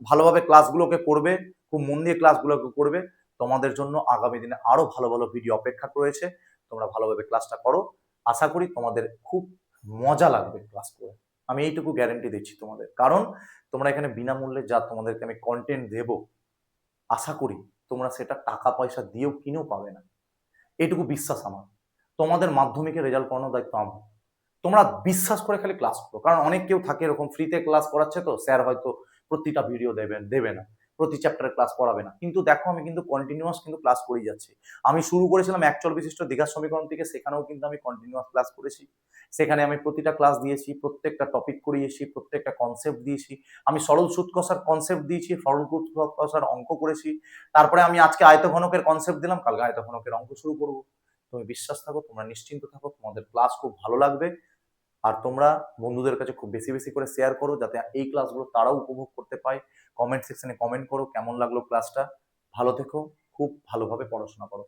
ভালোভাবে ক্লাসগুলোকে করবে, খুব মন দিয়ে ক্লাসগুলোকে করবে। তোমাদের জন্য আগামী দিনে আরো ভালো ভালো ভিডিও অপেক্ষা রয়েছে। তোমরা ভালোভাবে ক্লাসটা করো, আশা করি তোমাদের খুব মজা লাগবে ক্লাস করে। আমি এইটুকু গ্যারান্টি দিচ্ছি তোমাদের, কারণ তোমরা এখানে বিনামূল্যে যা তোমাদেরকে আমি কন্টেন্ট দেব, আশা করি তোমরা সেটা টাকা পয়সা দিয়েও কিনেও পাবে না। এইটুকু বিশ্বাস আমার। তোমাদের মাধ্যমিকের রেজাল্ট করানোর দায়িত্ব আমার। তোমরা বিশ্বাস করে খালি ক্লাস করো, কারণ অনেক কেউ থাকে এরকম ফ্রিতে ক্লাস করাচ্ছে, তো স্যার হয়তো প্রতিটা ভিডিও দেবে না। প্রতি চ্যাপ্টারের ক্লাস পড়াবে না, কিন্তু দেখো আমি কিন্তু কন্টিনিউয়াস কিন্তু ক্লাস করেই যাচ্ছি। আমি শুরু করেছিলাম একচল বিশিষ্ট দীঘার সমীকরণ থেকে, সেখানেও কিন্তু আমি কন্টিনিউয়াস ক্লাস করেছি। সেখানে আমি প্রতিটা ক্লাস দিয়েছি, প্রত্যেকটা টপিক করিয়েছি, প্রত্যেকটা কনসেপ্ট দিয়েছি। আমি সরল সুদ কষার কনসেপ্ট দিয়েছি, সরল সুদ কষার অঙ্ক করেছি। তারপরে আমি আজকে আয়তঘনকের কনসেপ্ট দিলাম, কালকে আয়তঘনকের অঙ্ক শুরু করব। তুমি বিশ্বাস থাকো, তোমরা নিশ্চিন্ত থাকো, তোমাদের ক্লাস খুব ভালো লাগবে। আর তোমরা বন্ধুদের কাছে খুব বেশি বেশি করে শেয়ার করো, যাতে এই ক্লাসগুলো তারাও উপভোগ করতে পায়। কমেন্ট সেকশনে কমেন্ট করো কেমন লাগলো ক্লাসটা। ভালো থেকো, খুব ভালোভাবে পড়াশোনা করো।